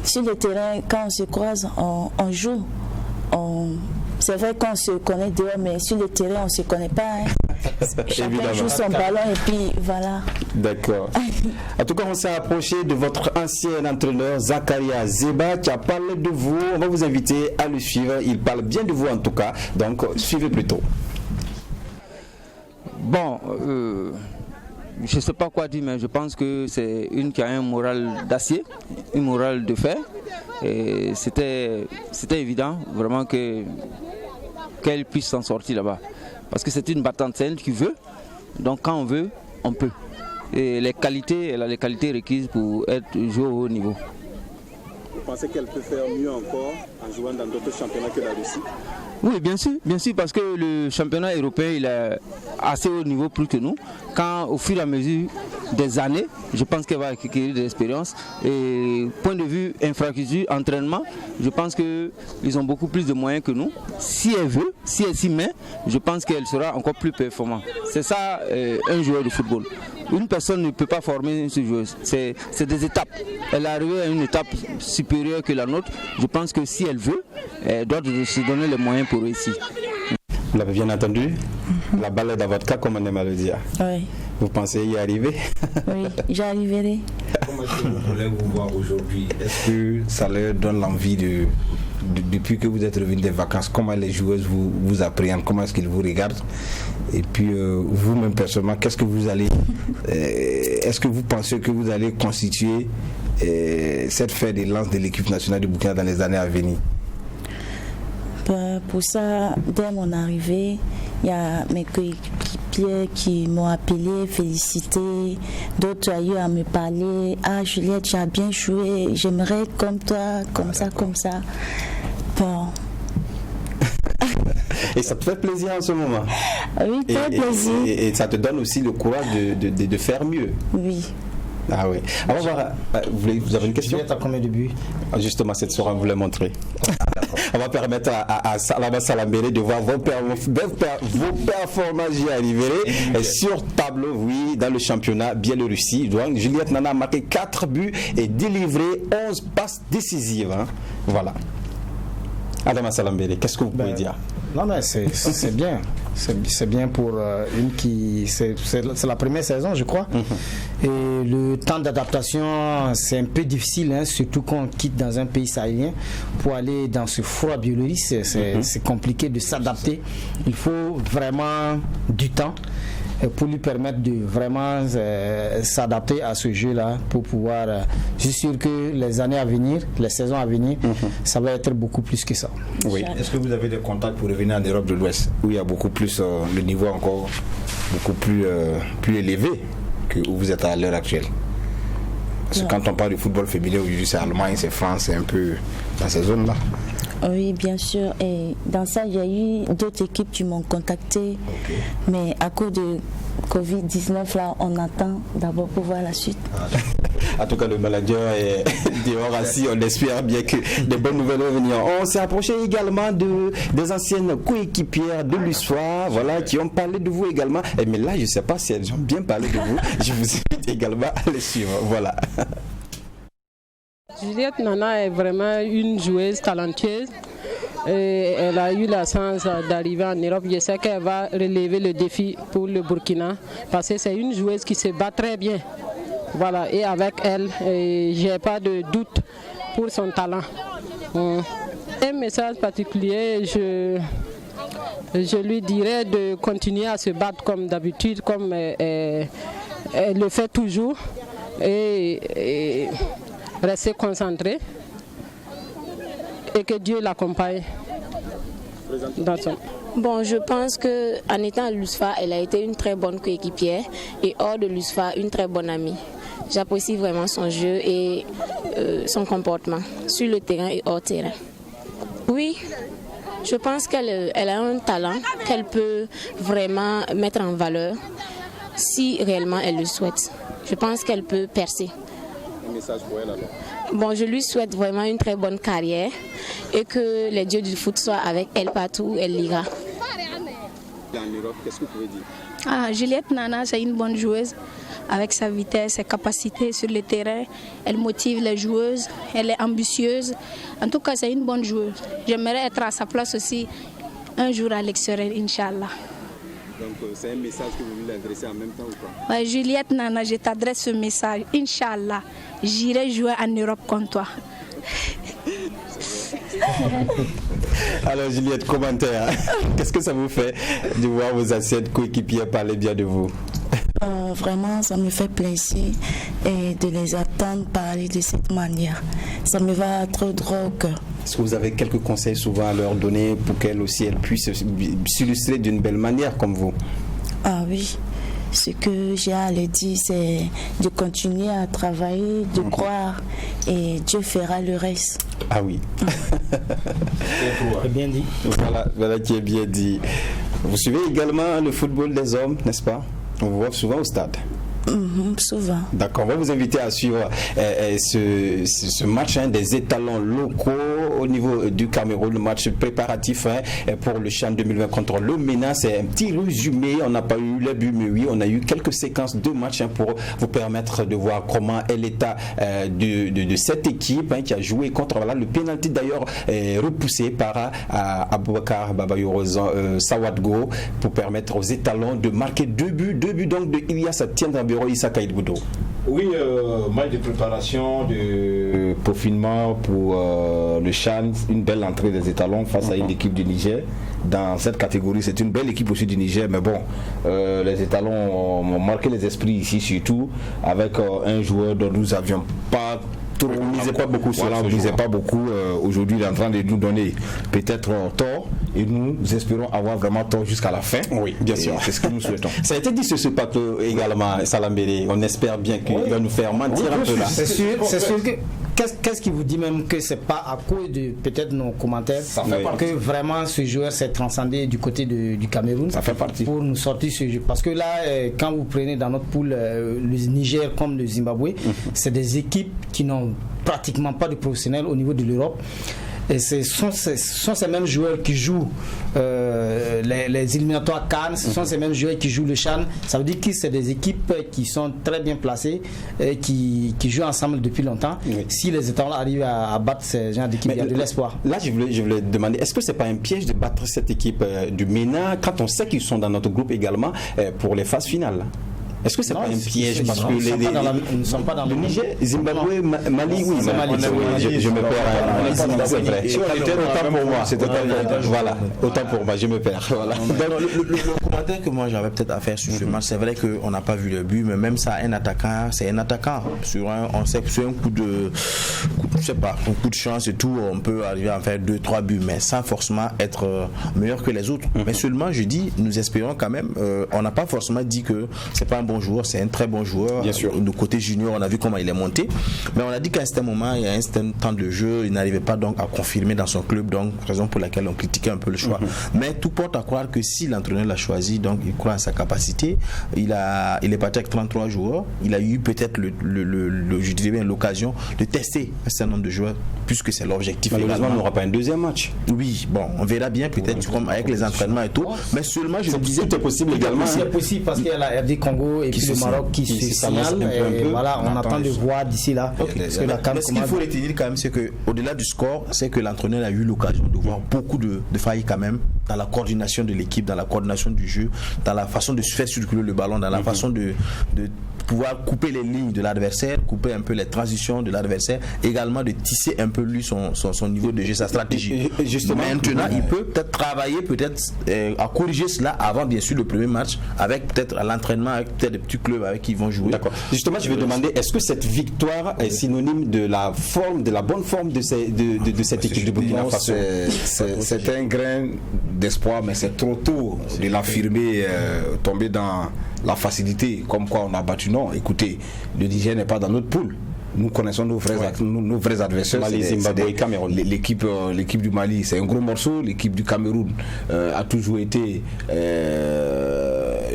sur le terrain, quand on se croise, on joue. C'est vrai qu'on se connaît dehors, mais sur le terrain, on ne se connaît pas. Chacun joue son ballon et puis voilà. D'accord. En tout cas, on s'est approché de votre ancien entraîneur Zakaria Zeba qui a parlé de vous. On va vous inviter à le suivre. Il parle bien de vous en tout cas. Donc, suivez plutôt. Bon, je ne sais pas quoi dire, mais je pense que c'est une qui a un moral d'acier, une morale de fer. Et c'était évident vraiment qu'elle puisse s'en sortir là-bas. Parce que c'est une battante, c'est elle qui veut. Donc quand on veut, on peut. Et elle a les qualités requises pour jouer au haut niveau. Vous pensez qu'elle peut faire mieux encore en jouant dans d'autres championnats que la Russie? Oui, bien sûr, parce que le championnat européen il est assez haut niveau plus que nous. Quand au fur et à mesure des années, je pense qu'elle va acquérir de l'expérience. Et point de vue infrastructure, entraînement, je pense qu'ils ont beaucoup plus de moyens que nous. Si elle veut, si elle s'y met, je pense qu'elle sera encore plus performante. C'est ça un joueur de football. Une personne ne peut pas former une joueuse. C'est des étapes. Elle est arrivée à une étape supérieure que la nôtre. Je pense que si elle veut, elle doit se donner les moyens pour réussir. Vous l'avez bien entendu? La balle est dans votre cas, comme on aime à le dire. Oui. Vous pensez y arriver? Oui, j'y arriverai. Comment est-ce que vous voulez vous voir aujourd'hui? Est-ce que ça leur donne l'envie depuis que vous êtes revenu des vacances, comment les joueuses vous appréhendent, comment est-ce qu'ils vous regardent? Et puis vous-même personnellement, qu'est-ce que vous allez est-ce que vous pensez que vous allez constituer cette fer de lance de l'équipe nationale du Burkina dans les années à venir? Pour ça, dès mon arrivée, il y a mes coéquipiers qui m'ont appelé, félicité, d'autres ont eu à me parler. Ah Juliette, tu as bien joué, j'aimerais être comme toi, comme ça. Bon. Et ça te fait plaisir en ce moment? Oui, très plaisir. Et ça te donne aussi le courage de faire mieux? Oui. Ah oui. Alors, vous avez une question? Juliette a combien de buts? Justement, cette soirée, on vous l'a montré. On va permettre à Salama Salambéré de voir vos performances j'y arriverai sur tableau, oui, dans le championnat Biélorussie. Donc, Juliette Nana a marqué 4 buts et délivré 11 passes décisives. Hein. Voilà. Adama Salambéré, qu'est-ce que vous pouvez dire? Non, mais c'est bien. C'est bien pour une qui... C'est la première saison, je crois. Et le temps d'adaptation, c'est un peu difficile, hein, surtout quand on quitte dans un pays sahélien pour aller dans ce froid biélorusse. C'est compliqué de s'adapter. Il faut vraiment du temps pour lui permettre de vraiment s'adapter à ce jeu-là pour pouvoir... je suis sûr que les années à venir, les saisons à venir, ça va être beaucoup plus que ça. Oui. Est-ce que vous avez des contacts pour revenir en Europe de l'Ouest où il y a beaucoup plus, le niveau encore beaucoup plus élevé que où vous êtes à l'heure actuelle? Parce que quand on parle du football féminin aujourd'hui, c'est Allemagne, c'est France, c'est un peu dans ces zones-là. Oui, bien sûr. Et dans ça, il y a eu d'autres équipes qui m'ont contacté. Mais à cause de Covid-19, là, on attend d'abord pour voir la suite. En tout cas, le manager est dehors assis. On espère bien que des bonnes nouvelles vont venir. On s'est approché également des anciennes coéquipières de l'USFA, voilà, qui ont parlé de vous également. Mais là, je ne sais pas si elles ont bien parlé de vous. Je vous invite également à les suivre. Voilà. Juliette Nana est vraiment une joueuse talentueuse. Et elle a eu la chance d'arriver en Europe. Je sais qu'elle va relever le défi pour le Burkina parce que c'est une joueuse qui se bat très bien. Voilà, et avec elle, je n'ai pas de doute pour son talent. Un message particulier, je lui dirais de continuer à se battre comme d'habitude, comme elle le fait toujours, et rester concentrée et que Dieu l'accompagne dans son... Bon, je pense qu'en étant à l'USFA, elle a été une très bonne coéquipière et hors de l'USFA, une très bonne amie. J'apprécie vraiment son jeu et son comportement sur le terrain et hors terrain. Oui, je pense qu'elle a un talent qu'elle peut vraiment mettre en valeur si réellement elle le souhaite. Je pense qu'elle peut percer. Un message pour elle alors? Bon, je lui souhaite vraiment une très bonne carrière et que les dieux du foot soient avec elle partout où elle ira. En Europe, qu'est-ce que vous pouvez dire? Juliette Nana, c'est une bonne joueuse avec sa vitesse, ses capacités sur le terrain. Elle motive les joueuses, elle est ambitieuse. En tout cas, c'est une bonne joueuse. J'aimerais être à sa place aussi un jour à l'extérieur, Inch'Allah. Donc c'est un message que vous voulez adresser en même temps ou pas? Ouais, Juliette Nana, je t'adresse ce message. Inch'Allah, j'irai jouer en Europe comme toi. Alors Juliette, commentaire. Qu'est-ce que ça vous fait de voir vos anciennes coéquipières parler bien de vous? Vraiment, ça me fait plaisir et de les attendre parler de cette manière. Ça me va trop droit au cœur. Est-ce que vous avez quelques conseils souvent à leur donner pour qu'elles aussi puissent s'illustrer d'une belle manière comme vous? Ah oui, ce que j'ai à leur dire, c'est de continuer à travailler, de croire et Dieu fera le reste. Ah oui. C'est bien dit. Voilà qui est bien dit. Vous suivez également le football des hommes, n'est-ce pas? On vous voit souvent au stade. Souvent. D'accord, on va vous inviter à suivre ce match des étalons locaux au niveau du Cameroun, le match préparatif pour le CHAN 2020 contre le MENA. C'est un petit résumé, on n'a pas eu les buts, mais oui, on a eu quelques séquences de match pour vous permettre de voir comment est l'état de cette équipe qui a joué contre le pénalty d'ailleurs repoussé par Aboubakar Babayoro Sawadgo pour permettre aux étalons de marquer deux buts donc de Ilyas Tiendabero Issa Kaïdboudo. Oui, match de préparation, de peaufinement pour le CHAN, une belle entrée des étalons face à une équipe du Niger. Dans cette catégorie, c'est une belle équipe aussi du Niger, mais bon, les étalons ont marqué les esprits ici, surtout avec un joueur dont nous n'avions pas. On ne misait pas beaucoup sur on ne misait pas beaucoup. Aujourd'hui, il est en train de nous donner peut-être tort et nous espérons avoir vraiment tort jusqu'à la fin. Oui, bien sûr. C'est ce que nous souhaitons. Ça a été dit sur ce plateau également, Salambéré. On espère bien qu'il va nous faire mentir un peu là. C'est sûr que. Qu'est-ce qui vous dit même que c'est pas à cause de peut-être nos commentaires que vraiment ce joueur s'est transcendé du côté du Cameroun? Ça fait partie. Pour nous sortir ce jeu. Parce que là, quand vous prenez dans notre poule le Niger comme le Zimbabwe, c'est des équipes qui n'ont pratiquement pas de professionnels au niveau de l'Europe. Et ce sont ces mêmes joueurs qui jouent les éliminatoires Cannes, ce sont ces mêmes joueurs qui jouent le CHAN. Ça veut dire que c'est des équipes qui sont très bien placées et qui jouent ensemble depuis longtemps. Oui. Si les états arrivent à battre ces gens d'équipe, il y a de l'espoir. Là, je voulais demander, est-ce que c'est pas un piège de battre cette équipe du MENA quand on sait qu'ils sont dans notre groupe également pour les phases finales? Est-ce que c'est pas un piège parce que nous ne sommes pas dans le Niger, Zimbabwe, Mali, oui, je me perds. C'est vrai. Autant pour moi. Voilà, autant pour moi, je me perds. Voilà. Le commentaire que moi j'avais peut-être à faire sur ce match, c'est vrai qu'on n'a pas vu le but, mais même ça, un attaquant, c'est un attaquant. On sait que sur un coup de, je sais pas, un coup de chance et tout, on peut arriver à faire 2-3 buts, mais sans forcément être meilleur que les autres. Mais seulement, je dis, nous espérons quand même. On n'a pas forcément dit que c'est pas un bon joueur, c'est un très bon joueur. Bien sûr. De côté junior, on a vu comment il est monté. Mais on a dit qu'à un certain moment, il y a un certain temps de jeu, il n'arrivait pas donc à confirmer dans son club, donc raison pour laquelle on critiquait un peu le choix. Mais tout porte à croire que si l'entraîneur l'a choisi, donc il croit à sa capacité. Il est parti avec 33 joueurs. Il a eu peut-être je dirais bien l'occasion de tester un certain nombre de joueurs, puisque c'est l'objectif. Malheureusement, on n'aura pas un deuxième match. Oui, bon, on verra bien peut-être comme avec les entraînements et tout. Mais seulement, je disais, tout est possible également. C'est possible parce qu'il y a la RD Congo et puis le Maroc qui se signalent. Voilà, on attend de voir d'ici là. Mais ce qu'il faut retenir quand même, c'est que au-delà du score, c'est que l'entraîneur a eu l'occasion de voir beaucoup de failles quand même dans la coordination de l'équipe, dans la coordination du jeu, dans la façon de se faire circuler le ballon, dans la façon de pouvoir couper les lignes de l'adversaire, couper un peu les transitions de l'adversaire, également de tisser un peu lui son niveau de jeu, sa stratégie. Justement, maintenant, il peut peut-être travailler à corriger cela avant bien sûr le premier match, avec peut-être à l'entraînement, avec peut-être des petits clubs avec qui ils vont jouer. D'accord. Justement, je vais demander, est-ce que cette victoire est synonyme de la bonne forme de cette équipe de Burkina Faso? C'est un grain d'espoir, mais c'est trop tôt de l'affirmer, tomber dans la facilité, comme quoi on a battu. Non, écoutez, le Niger n'est pas dans notre poule. Nous connaissons nos vrais adversaires. Mali, Zimbabwe, Cameroun. L'équipe du Mali, c'est un gros morceau. L'équipe du Cameroun a toujours été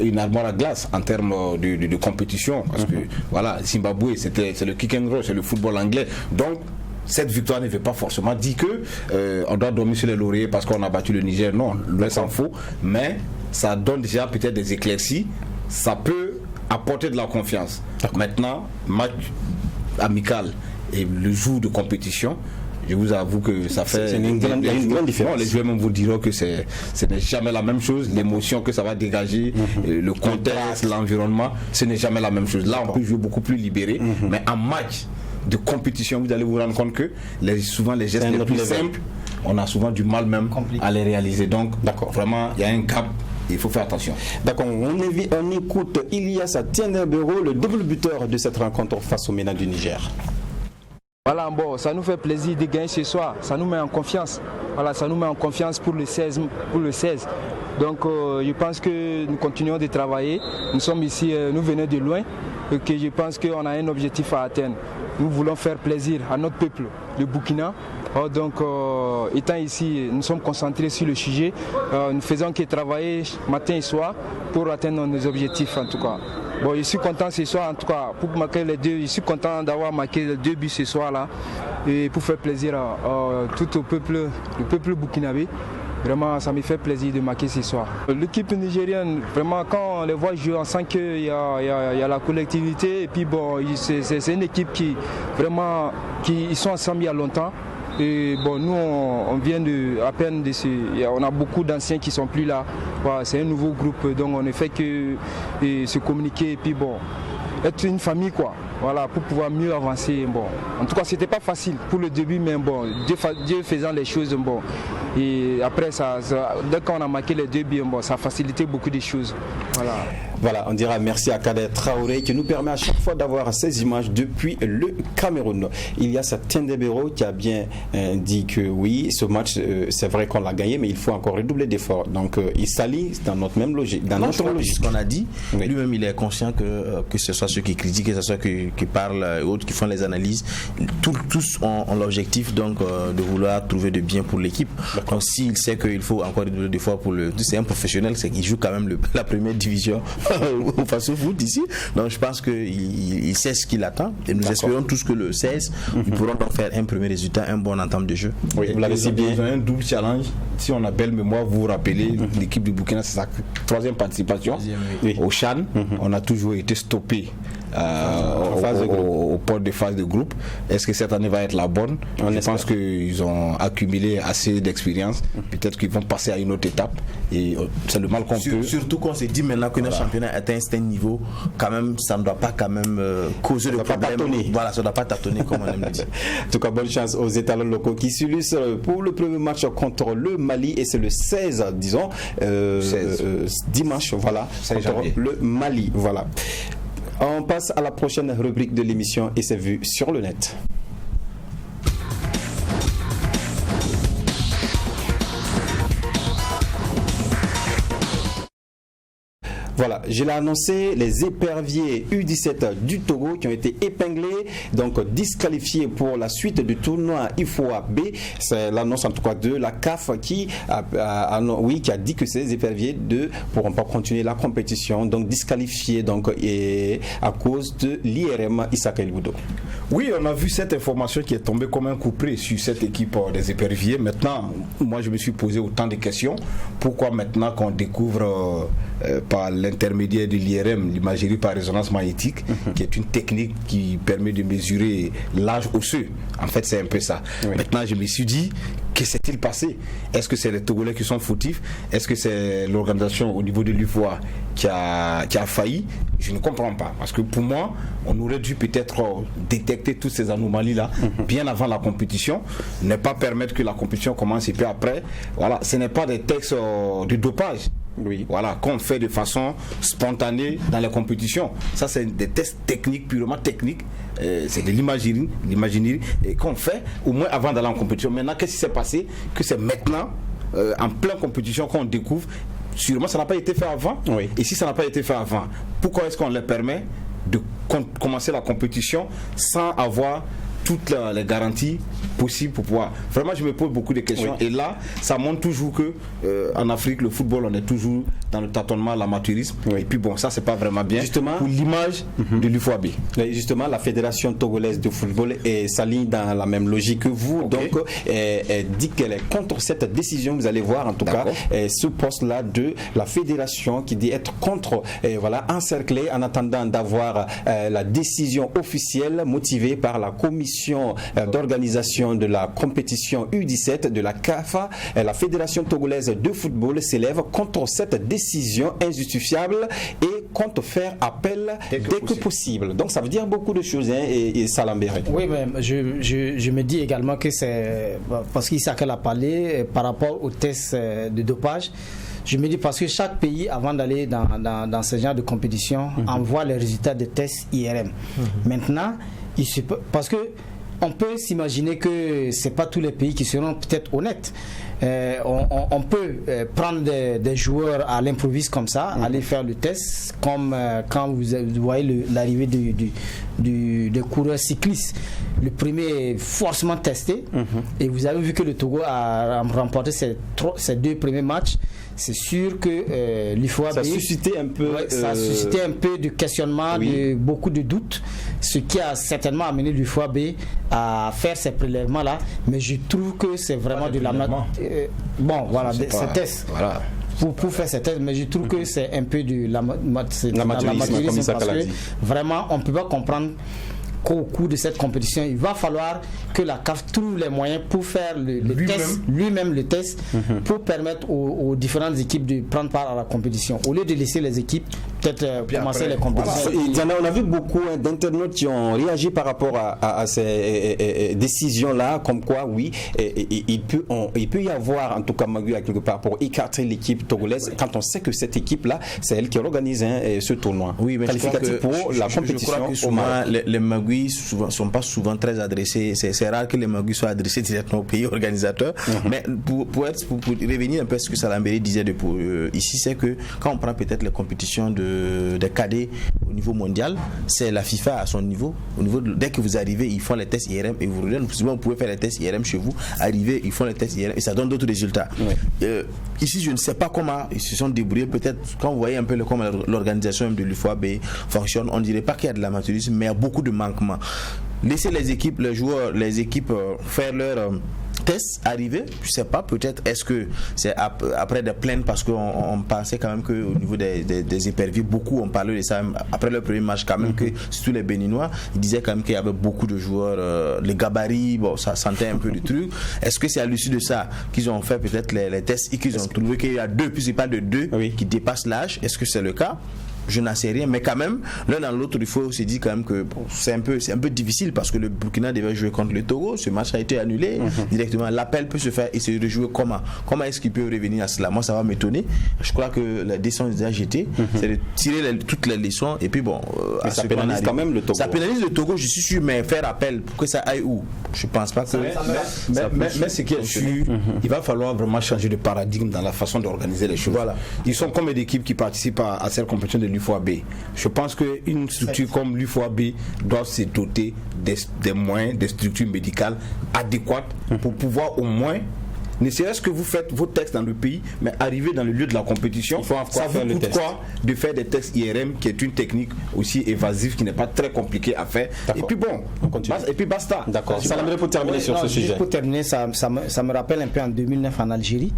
une armoire à glace en termes de compétition. Parce que voilà, Zimbabwe, c'est le kick and roll, c'est le football anglais. Donc, cette victoire ne veut pas forcément dire que on doit dormir sur les lauriers parce qu'on a battu le Niger. Non, loin s'en faut. Mais ça donne déjà peut-être des éclaircies. Ça peut apporter de la confiance. Maintenant, match amical et le jour de compétition, je vous avoue que ça fait une grande différence. Les joueurs même vous diront que ce n'est jamais la même chose. L'émotion que ça va dégager, le contexte, l'environnement, ce n'est jamais la même chose. Là, on peut jouer beaucoup plus libéré, mais en match de compétition, vous allez vous rendre compte que souvent les gestes les plus simples, on a souvent du mal même à les réaliser. Donc, vraiment, il y a un gap. Il faut faire attention. D'accord, on écoute Ilyas Tiendebero, le double buteur de cette rencontre face au MENA du Niger. Voilà, bon, ça nous fait plaisir de gagner ce soir. Ça nous met en confiance. Voilà, ça nous met en confiance pour le 16. Donc, je pense que nous continuons de travailler. Nous sommes ici, nous venons de loin. Et que je pense qu'on a un objectif à atteindre. Nous voulons faire plaisir à notre peuple, le Burkina. Donc, étant ici, nous sommes concentrés sur le sujet. Nous faisons que travailler matin et soir pour atteindre nos objectifs en tout cas. Bon, je suis content ce soir en tout cas pour marquer les deux. Je suis content d'avoir marqué les 2 buts ce soir là et pour faire plaisir à tout le peuple burkinabé. Vraiment, ça me fait plaisir de marquer ce soir. L'équipe nigérienne, vraiment, quand on les voit jouer, on sent qu'il y a la collectivité. Et puis, bon, c'est une équipe qui ils sont ensemble il y a longtemps. Et bon, nous, on vient à peine on a beaucoup d'anciens qui sont plus là. Voilà, c'est un nouveau groupe, donc on ne fait que se communiquer. Et puis, bon, être une famille, quoi. Voilà, pour pouvoir mieux avancer. Bon, en tout cas, c'était pas facile pour le début, mais bon, Dieu faisant les choses, bon. Et après, dès qu'on a marqué les 2 buts, bon, ça a facilité beaucoup de choses. Voilà, on dira merci à Kader Traoré qui nous permet à chaque fois d'avoir ces images depuis le Cameroun. Il y a Tiendebero qui a bien dit que oui, ce match, c'est vrai qu'on l'a gagné, mais il faut encore redoubler d'efforts. Donc, il s'allie dans notre même logique. Dans notre logique. Ce qu'on a dit, lui-même, il est conscient que ce soit ceux qui critiquent, que ce soit ceux qui parlent, autres qui font les analyses, tous ont l'objectif donc de vouloir trouver de bien pour l'équipe. Donc, s'il sait qu'il faut encore redoubler d'efforts pour c'est un professionnel, c'est qu'il joue quand même la première division face au foot ici. Donc je pense qu'il sait ce qu'il attend et nous espérons tous que le 16 ils pourront donc faire un premier résultat, un bon entame de jeu. Oui, vous l'avez si bien. Ils ont un double challenge. Si on a belle mémoire, vous vous rappelez, l'équipe du Burkina, c'est sa 3e participation au CHAN. On a toujours été stoppé au port de phase de groupe. Est-ce que cette année va être la bonne? Je pense qu'ils ont accumulé assez d'expérience. Peut-être qu'ils vont passer à une autre étape. Et c'est le mal qu'on peut. Surtout qu'on s'est dit maintenant que notre championnat atteint un certain niveau, quand même, ça ne doit pas quand même causer de problème. Voilà, ça ne doit pas tâtonner comme on aime le dire. En tout cas, bonne chance aux étalons locaux qui s'illustrent pour le premier match contre le Mali. Et c'est le 16, disons, 16. Dimanche, voilà, contre le Mali. Voilà. On passe à la prochaine rubrique de l'émission et c'est vu sur le net. Voilà, je l'ai annoncé, les éperviers U17 du Togo qui ont été épinglés, donc disqualifiés pour la suite du tournoi IFOA B. C'est l'annonce en tout cas de la CAF qui a dit que ces éperviers ne pourront pas continuer la compétition, donc disqualifiés donc, à cause de l'IRM Issaka El-Boudo. Oui, on a vu cette information qui est tombée comme un coup près sur cette équipe des éperviers. Maintenant, moi je me suis posé autant de questions. Pourquoi maintenant qu'on découvre par l'intermédiaire de l'IRM, l'imagerie par résonance magnétique, qui est une technique qui permet de mesurer l'âge osseux. En fait, c'est un peu ça. Oui. Maintenant, je me suis dit, que s'est-il passé? Est-ce que c'est les Togolais qui sont fautifs? Est-ce que c'est l'organisation au niveau de l'UFOA qui a failli? Je ne comprends pas. Parce que pour moi, on aurait dû peut-être détecter toutes ces anomalies-là bien avant la compétition, ne pas permettre que la compétition commence et puis après, voilà, ce n'est pas des textes de dopage. Oui, voilà, qu'on fait de façon spontanée dans les compétitions. Ça, c'est des tests techniques, purement techniques. C'est de l'imaginerie qu'on fait au moins avant d'aller en compétition. Maintenant, qu'est-ce qui s'est passé? Que c'est maintenant, en pleine compétition, qu'on découvre. Sûrement, ça n'a pas été fait avant. Oui. Et si ça n'a pas été fait avant, pourquoi est-ce qu'on leur permet de commencer la compétition sans avoir toutes les garanties possibles pour pouvoir... Vraiment, je me pose beaucoup de questions. Oui. Et là, ça montre toujours que en Afrique, le football, on est toujours dans le tâtonnement, l'amateurisme. Oui. Et puis bon, ça, c'est pas vraiment bien justement, pour l'image de l'UFOA B. Justement, la Fédération togolaise de football s'aligne dans la même logique que vous. Okay. Donc, elle dit qu'elle est contre cette décision. Vous allez voir, en tout cas, ce poste-là de la Fédération qui dit être contre, voilà, encerclé en attendant d'avoir la décision officielle motivée par la commission d'organisation de la compétition U17 de la CAFA. La Fédération togolaise de football s'élève contre cette décision injustifiable et compte faire appel dès que possible. Donc ça veut dire beaucoup de choses, hein, et Salambéré. Oui, mais je me dis également que c'est parce qu'Issaka l'a parlé par rapport aux tests de dopage. Je me dis parce que chaque pays, avant d'aller dans ce genre de compétition, envoie les résultats des tests IRM. Maintenant, parce que on peut s'imaginer que c'est pas tous les pays qui seront peut-être honnêtes. On peut prendre des joueurs à l'improviste comme ça, aller faire le test, comme quand vous voyez l'arrivée des coureurs cyclistes. Le premier est forcément testé, et vous avez vu que le Togo a remporté ses 2 premiers matchs. C'est sûr que l'IFOA ça a suscité un peu, ça a suscité un peu de questionnement, beaucoup de doutes, ce qui a certainement amené l'IFOA B à faire ces prélèvements-là. Mais je trouve que c'est vraiment de bon, voilà, ces tests. Voilà. Pour faire ces tests, mais je trouve que c'est un peu de l'amateurisme parce que vraiment, on ne peut pas comprendre qu'au cours de cette compétition, il va falloir que la CAF trouve les moyens pour faire lui-même le test, pour permettre aux différentes équipes de prendre part à la compétition, au lieu de laisser les équipes peut-être commencer les compétitions. Voilà. On a vu beaucoup d'internautes qui ont réagi par rapport à ces décisions-là, comme quoi, oui, il peut y avoir, en tout cas, Magui, quelque part, pour écarter l'équipe togolaise, quand on sait que cette équipe-là, c'est elle qui organise ce tournoi. Oui, mais qualificatif pour la compétition. Je crois que souvent, les Magui ne sont pas souvent très adressés. C'est rare que les Magui soient adressés directement au pays organisateur. Mais pour revenir un peu à ce que Salambéré disait ici, c'est que quand on prend peut-être les compétitions des cadets au niveau mondial, c'est la FIFA à son niveau. Dès que vous arrivez, ils font les tests IRM et vous reviennent. Souvent, vous pouvez faire les tests IRM chez vous. Arrivez, ils font les tests IRM et ça donne d'autres résultats. Ici, je ne sais pas comment ils se sont débrouillés. Peut-être quand vous voyez un peu comment l'organisation de l'UFOA B fonctionne, on ne dirait pas qu'il y a de l'amateurisme, mais il y a beaucoup de manquements. Laissez les équipes, les joueurs, les équipes faire leur tests arriver, je sais pas, peut-être est-ce que c'est après des plaintes, parce qu'on pensait quand même qu'au niveau des éperviers, beaucoup ont parlé de ça après le premier match, quand même que surtout les Béninois, ils disaient quand même qu'il y avait beaucoup de joueurs, les gabarits, bon, ça sentait un peu du truc. Est-ce que c'est à l'issue de ça qu'ils ont fait peut-être les tests et qu'ils ont trouvé qu'il y a 2, puis c'est pas de 2 qui dépassent l'âge? Est-ce que c'est le cas? je n'en sais rien, mais quand même, l'un dans l'autre, il faut se dire quand même que bon, c'est un peu difficile parce que le Burkina devait jouer contre le Togo, ce match a été annulé directement. L'appel peut se faire et se rejouer comment est-ce qu'il peut revenir à cela? Moi, ça va m'étonner. Je crois que la décision déjà jetée, c'est de tirer toutes les leçons et puis bon. Ça pénalise quand même le Togo. Ça pénalise le Togo, je suis sûr, mais faire appel pour que ça aille où? Je pense pas que. Mais ce qui est sûr, il va falloir vraiment changer de paradigme dans la façon d'organiser les choses. Voilà. Ils sont comme d'équipes qui participent à cette compétition de l'UFOAB. Je pense qu'une structure comme l'UFOAB doit se doter des moyens, des structures médicales adéquates pour pouvoir au moins, ne serait-ce que vous faites vos tests dans le pays, mais arriver dans le lieu de la compétition, ça vous coûte quoi de faire des tests IRM, qui est une technique aussi évasive, qui n'est pas très compliquée à faire. Et puis bon, on continue. Et puis basta. D'accord. Ça l'aimerait pour terminer sur ce sujet. Juste pour terminer, ça me rappelle un peu en 2009 en Algérie,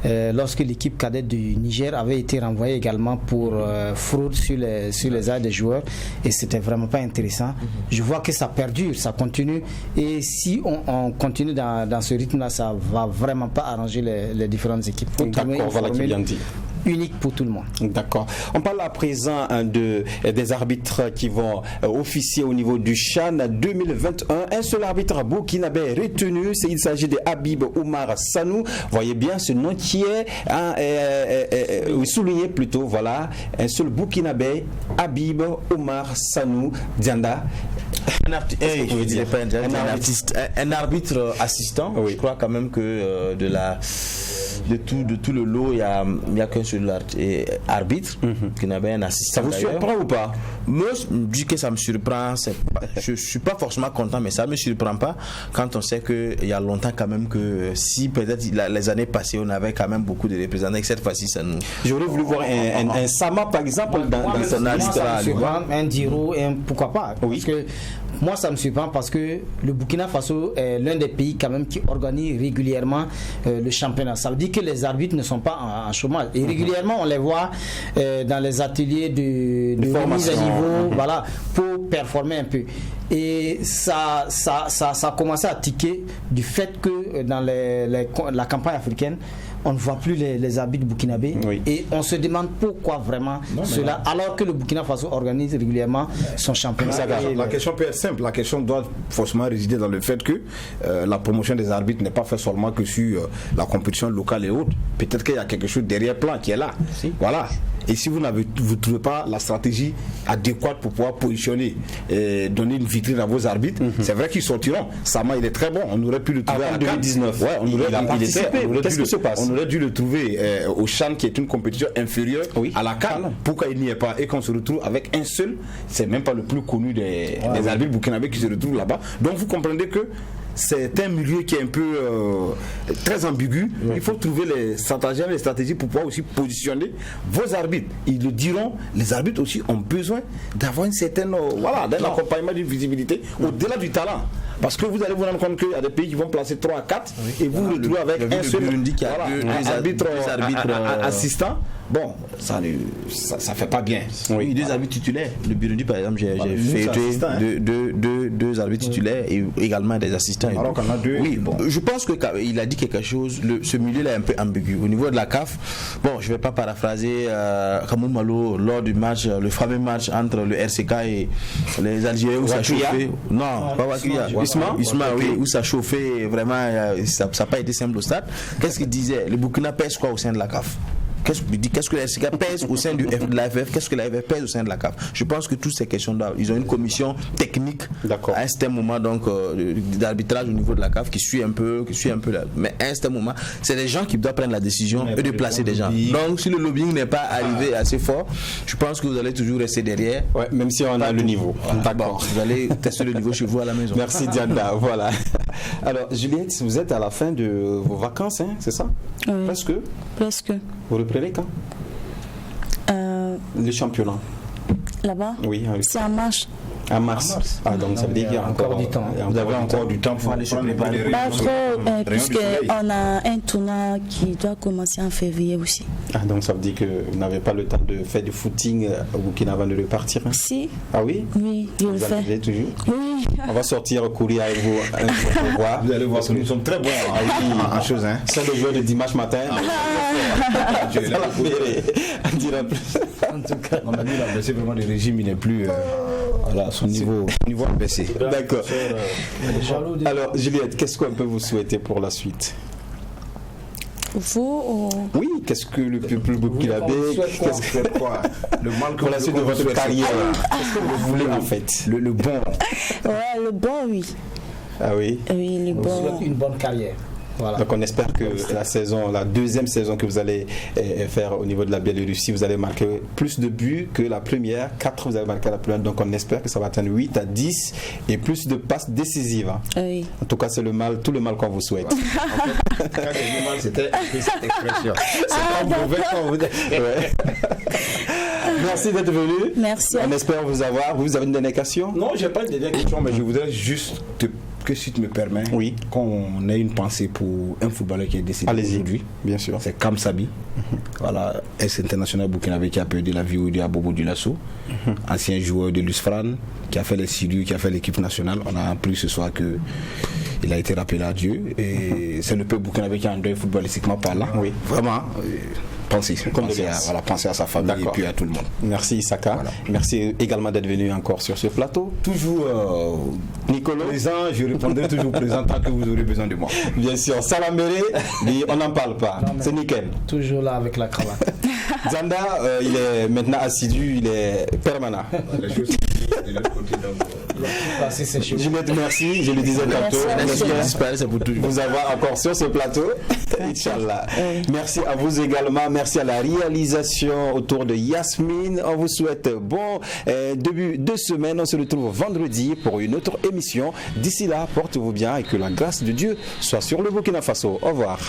lorsque l'équipe cadette du Niger avait été renvoyée également pour fraude sur les aides des joueurs, et c'était vraiment pas intéressant. Je vois que ça perdure, ça continue, et si on continue dans ce rythme-là, ça va vraiment pas arranger les différentes équipes. D'accord, voilà qui vient de dire. Unique pour tout le monde. D'accord. On parle à présent des arbitres qui vont officier au niveau du CHAN 2021. Un seul arbitre burkinabé retenu, il s'agit de Habib Oumar Sanou. Voyez bien ce nom qui est souligné plutôt. Voilà, un seul burkinabé, Habib Oumar Sanou Dianda. Un arbitre assistant. Oui. Je crois quand même que de tout le lot, il n'y a qu'un seul arbitre qui n'avait un assistant. Ça vous surprend ou pas? Moi, je dis que ça me surprend. Je ne suis pas forcément content, mais ça ne me surprend pas quand on sait qu'il y a longtemps quand même que si peut-être les années passées, on avait quand même beaucoup de représentants, et que cette fois-ci, ça nous... J'aurais voulu voir un Sama, par exemple, dans son arbitre. Un Diro, pourquoi pas? Oui. Parce que moi, ça me surprend parce que le Burkina Faso est l'un des pays quand même qui organise régulièrement le championnat. Ça veut dire que les arbitres ne sont pas en chômage. Et régulièrement, on les voit dans les ateliers de remise à niveau, voilà, pour performer un peu. Et ça a commencé à tiquer du fait que dans la campagne africaine, on ne voit plus les arbitres burkinabés, et on se demande pourquoi vraiment cela, alors que le Burkina Faso organise régulièrement son championnat. La question peut être simple, la question doit forcément résider dans le fait que la promotion des arbitres n'est pas faite seulement que sur la compétition locale et autres. Peut-être qu'il y a quelque chose derrière plan qui est là. Voilà. Et si vous ne trouvez pas la stratégie adéquate pour pouvoir positionner et donner une vitrine à vos arbitres, c'est vrai qu'ils sortiront. Sama, il est très bon. On aurait pu le trouver en 2019. Ouais, Qu'est-ce qui se passe? On aurait dû le trouver au CHAN, qui est une compétition inférieure à la CAN. Pourquoi il n'y est pas et qu'on se retrouve avec un seul? C'est même pas le plus connu des arbitres burkinabés qui se retrouvent là-bas. Donc vous comprenez que c'est un milieu qui est un peu très ambigu. Il faut trouver les stratégies pour pouvoir aussi positionner vos arbitres. Ils le diront, les arbitres aussi ont besoin d'avoir une certaine d'un accompagnement, d'une visibilité au-delà du talent. Parce que vous allez vous rendre compte qu'il y a des pays qui vont placer 3 à 4 et vous vous retrouvez avec un seul arbitre assistant. Bon, ça fait pas bien. Oui, 2 arbitres titulaires. Le Burundi, par exemple, j'ai fait deux arbitres titulaires et également des assistants. Alors qu'on a 2. Oui, bon, je pense qu'il a dit quelque chose. Ce milieu-là est un peu ambigu. Au niveau de la CAF, bon, je vais pas paraphraser Kamou Malo lors du match, le fameux match entre le RCK et les Algériens où ça chauffait. Non, pas Wakuya. Isma, oui, où ça chauffait vraiment, ça n'a pas été simple au stade. Qu'est-ce qu'il disait? Le Burkina pèse quoi au sein de la CAF? Qu'est-ce que la RCK pèse au sein de l'AFF? Qu'est-ce que l'AFF pèse au sein de la CAF? Je pense que toutes ces questions-là, ils ont une commission technique à un certain moment d'arbitrage au niveau de la CAF qui suit un peu là. Mais à un certain moment, c'est les gens qui doivent prendre la décision et de placer des gens. Donc si le lobbying n'est pas arrivé assez fort, je pense que vous allez toujours rester derrière. Ouais, même si on a le niveau. D'accord. Vous allez tester le niveau chez vous à la maison. Merci Dianda. Voilà. Alors Juliette, vous êtes à la fin de vos vacances, hein, c'est ça? Oui. Presque. Vous reprenez quand? Le championnat. Là-bas? Oui. C'est en mars. En mars. Ah, donc ça veut dire qu'il y a encore du temps. Vous avez encore du temps pour aller se préparer. Pas trop, puisqu'on a un tournoi qui doit commencer en février aussi. Ah, donc ça veut dire que vous n'avez pas le temps de faire du footing au Burkina avant de repartir, hein? Si. Ah oui? Oui, je le fais. Vous allez toujours? Oui. On va sortir courir avec vous. Vous allez voir que nous sommes très bons en choses. Hein. C'est le joueur de dimanche matin. dira plus. En tout cas, on a dit la baissé vraiment le régime, il n'est plus voilà, son niveau a baissé. D'accord. Alors Juliette, qu'est-ce qu'on peut vous souhaiter pour la suite? Vous Oui, qu'est-ce que le peuple burkinabé, qu'est-ce que quoi le mal que pour la suite de votre carrière, qu'est-ce que vous voulez en fait? Le bon. Ouais, le bon, oui. Ah oui. Oui, le bon. Une bonne carrière. Voilà. Donc on espère que la deuxième saison que vous allez faire au niveau de la Biélorussie, vous allez marquer plus de buts que la première. 4 vous avez marqué la première, donc on espère que ça va atteindre 8 à 10 et plus de passes décisives. Oui. En tout cas, c'est tout le mal qu'on vous souhaite. En fait, quand j'ai dit mal, c'était cette expression. C'est pas mauvais quand vous dites. Ouais. Merci d'être venu. Merci. On espère vous avoir. Vous avez une dernière question? Non, j'ai pas une dernière question, mais je voudrais juste que si tu me permets, qu'on ait une pensée pour un footballeur qui est décédé aujourd'hui. Bien sûr. C'est Kam Sabi, voilà, ex-international burkinabé qui a perdu la vie au à Bobo Dioulasso, ancien joueur de l'USFRAN, qui a fait les Sirius, qui a fait l'équipe nationale. On a appris ce soir que il a été rappelé à Dieu et c'est le peuple burkinabé qui est en deuil footballistiquement parlant. Oui. Vraiment. Pensez à sa famille et puis à tout le monde. Merci Issaka. Voilà. Merci également d'être venu encore sur ce plateau. Toujours Nicolas. Présent, je répondrai toujours présent tant que vous aurez besoin de moi. Bien sûr. Salaméré, on n'en parle pas. C'est nickel. Toujours là avec la cravate. Zanda, il est maintenant assidu, il est permanent. Les choses de l'autre côté Juliette, merci. Je le disais tantôt. Vous avoir encore sur ce plateau. Inch'Allah. Merci à vous également. Merci à la réalisation autour de Yasmine. On vous souhaite bon début de semaine. On se retrouve vendredi pour une autre émission. D'ici là, portez-vous bien et que la grâce de Dieu soit sur le Burkina Faso. Au revoir.